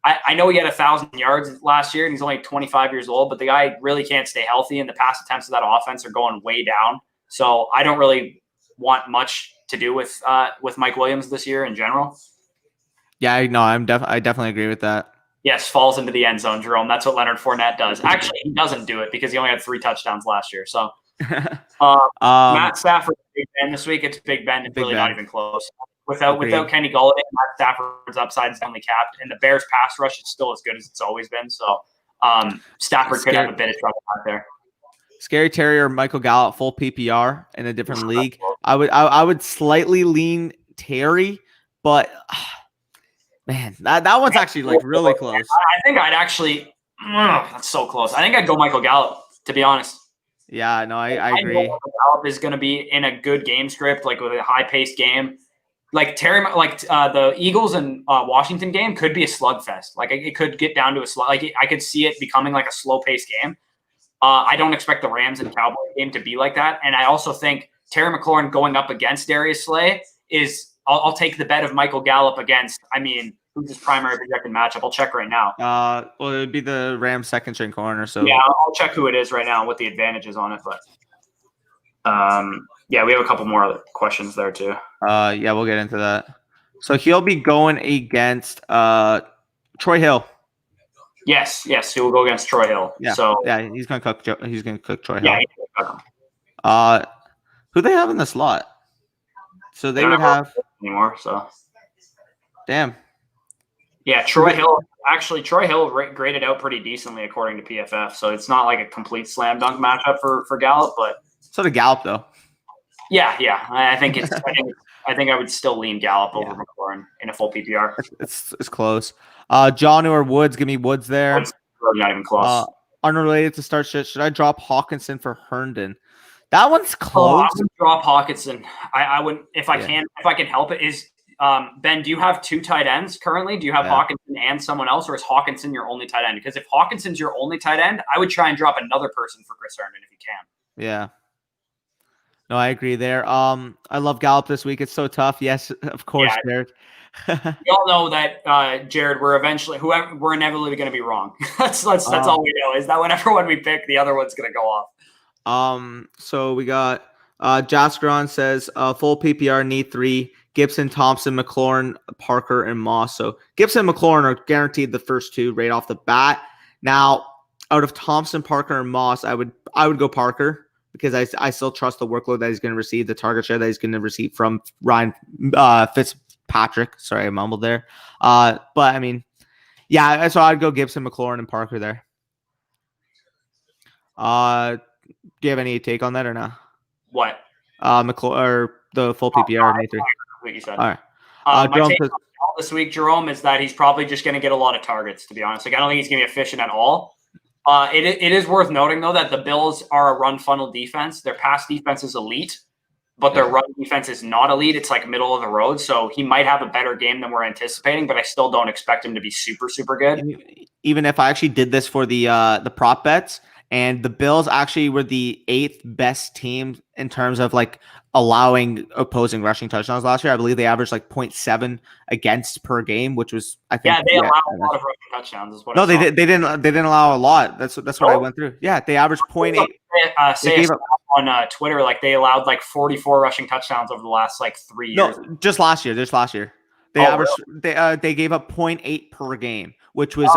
I know he had 1,000 yards last year and he's only 25 years old, but the guy really can't stay healthy and the pass attempts of that offense are going way down. So I don't really want much to do with Mike Williams this year in general. Yeah, no, I definitely agree with that. Yes, falls into the end zone, Jerome. That's what Leonard Fournette does. Actually, he doesn't do it because he only had 3 touchdowns last year. So Matt Stafford, Big Ben this week. It's Big Ben. It's really not even close. Without Kenny Golladay, Matt Stafford's upside is only capped, and the Bears' pass rush is still as good as it's always been. So Stafford could have a bit of trouble out there. Scary Terry or Michael Gallup, full PPR in a different league. I would slightly lean Terry, but man, that one's actually really close. I think I'd actually that's so close. I think I'd go Michael Gallup, to be honest. Yeah, no, I agree. Michael Gallup is going to be in a good game script, with a high-paced game. Terry, the Eagles and Washington game could be a slugfest. It could get down to a slug. I could see it becoming a slow-paced game. I don't expect the Rams and Cowboys game to be like that. And I also think Terry McLaurin going up against Darius Slay is I'll take the bet of Michael Gallup against, who's his primary projected matchup? I'll check right now. It would be the Rams second string corner. So yeah, I'll check who it is right now and what the advantage is on it. But we have a couple more other questions there too. We'll get into that. So he'll be going against Troy Hill. Yes, he will go against Troy Hill. Yeah, so he's gonna cook. He's gonna cook Troy Hill. Yeah, he's gonna cook him. Who they have in the slot? So they would have anymore. So damn. Yeah, Troy Hill. Actually, Troy Hill graded out pretty decently according to PFF. So it's not a complete slam dunk matchup for Gallup, but so did Gallup though. Yeah. I think it's. I think I would still lean Gallup over McLaurin in a full PPR. It's close. John or Woods? Give me Woods there. Woods, not even close. Unrelated to start shit. Should I drop Hawkinson for Herndon? That one's close. I would drop Hawkinson. I wouldn't if I can help it. Is Ben? Do you have 2 tight ends currently? Do you have Hawkinson and someone else, or is Hawkinson your only tight end? Because if Hawkinson's your only tight end, I would try and drop another person for Chris Herndon if you can. Yeah. No, I agree there. I love Gallup this week. It's so tough. Yes, of course, Jared. We all know that, Jared, we're inevitably going to be wrong. That's all we know is that whenever one we pick, the other one's going to go off. So we got Jaskron says full PPR need 3. Gibson, Thompson, McLaurin, Parker, and Moss. So Gibson and McLaurin are guaranteed the first 2 right off the bat. Now, out of Thompson, Parker, and Moss, I would go Parker. Because I still trust the workload that he's going to receive, the target share that he's going to receive from Ryan Patrick. Sorry, I mumbled there. But I mean, yeah. So I'd go Gibson, McLaurin, and Parker there. Do you have any take on that or not? What? Or the full PPR. What you said. All right. My take on this week, Jerome, is that he's probably just going to get a lot of targets, to be honest. Like, I don't think he's going to be efficient at all. It is worth noting, though, that the Bills are a run funnel defense. Their pass defense is elite, but their run defense is not elite. It's like middle of the road. So he might have a better game than we're anticipating, but I still don't expect him to be super, super good. Even if I actually did this for the prop bets, and the Bills actually were the 8th best team in terms of like allowing opposing rushing touchdowns last year. I believe they averaged like 0.7 against per game, which was, I think, they allow a lot of rushing touchdowns. Is what no, they didn't allow a lot. That's what I went through. Yeah, they averaged 0.8. Say on Twitter, like they allowed like 44 rushing touchdowns over the last like 3 years. No, just last year. They averaged they gave up 0.8 per game, which was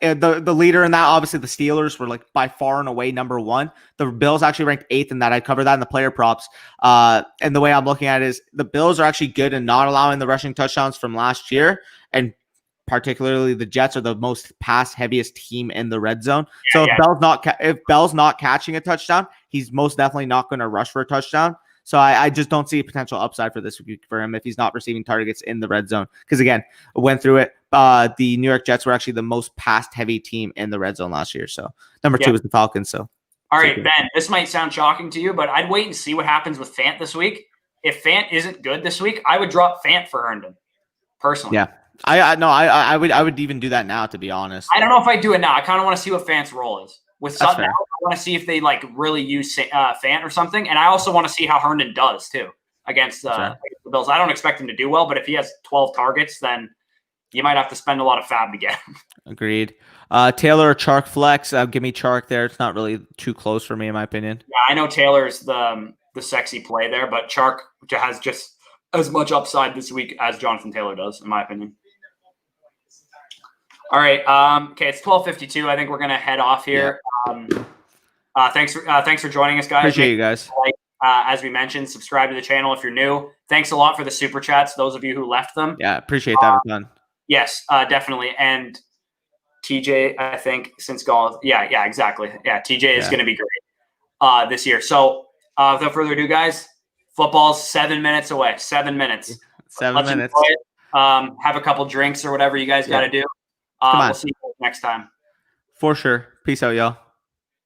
the leader in that. Obviously, the Steelers were like by far and away number 1. The Bills actually ranked 8th in that. I covered that in the player props. And the way I'm looking at it is the Bills are actually good in not allowing the rushing touchdowns from last year, and particularly the Jets are the most pass heaviest team in the red zone. So if Bell's not catching a touchdown, he's most definitely not going to rush for a touchdown. So I just don't see a potential upside for this week for him if he's not receiving targets in the red zone. Because again, I went through it. The New York Jets were actually the most pass-heavy team in the red zone last year. So number 2 was the Falcons. So all right, Ben, this might sound shocking to you, but I'd wait and see what happens with Fant this week. If Fant isn't good this week, I would drop Fant for Herndon, personally. Yeah, I would even do that now, to be honest. I don't know if I do it now. I kind of want to see what Fant's role is. With Sutton out, I want to see if they like really use Fant or something, and I also want to see how Herndon does too against the Bills. I don't expect him to do well, but if he has 12 targets, then you might have to spend a lot of fab to get him. Agreed. Taylor or Chark flex? Give me Chark there. It's not really too close for me, in my opinion. Yeah, I know Taylor's the sexy play there, but Chark has just as much upside this week as Jonathan Taylor does, in my opinion. All right. Okay, it's 12:52. I think we're gonna head off here. Yeah. Thanks for joining us, guys. Appreciate you guys. As we mentioned, subscribe to the channel if you're new. Thanks a lot for the super chats. Those of you who left them. Yeah, appreciate that a ton. Yes, definitely. And TJ, I think since golf. Yeah, exactly. Yeah, TJ is gonna be great this year. So without further ado, guys, football's 7 minutes away. 7 minutes. 7 minutes. Have a couple drinks or whatever you guys got to do. We'll see you next time. For sure. Peace out, y'all.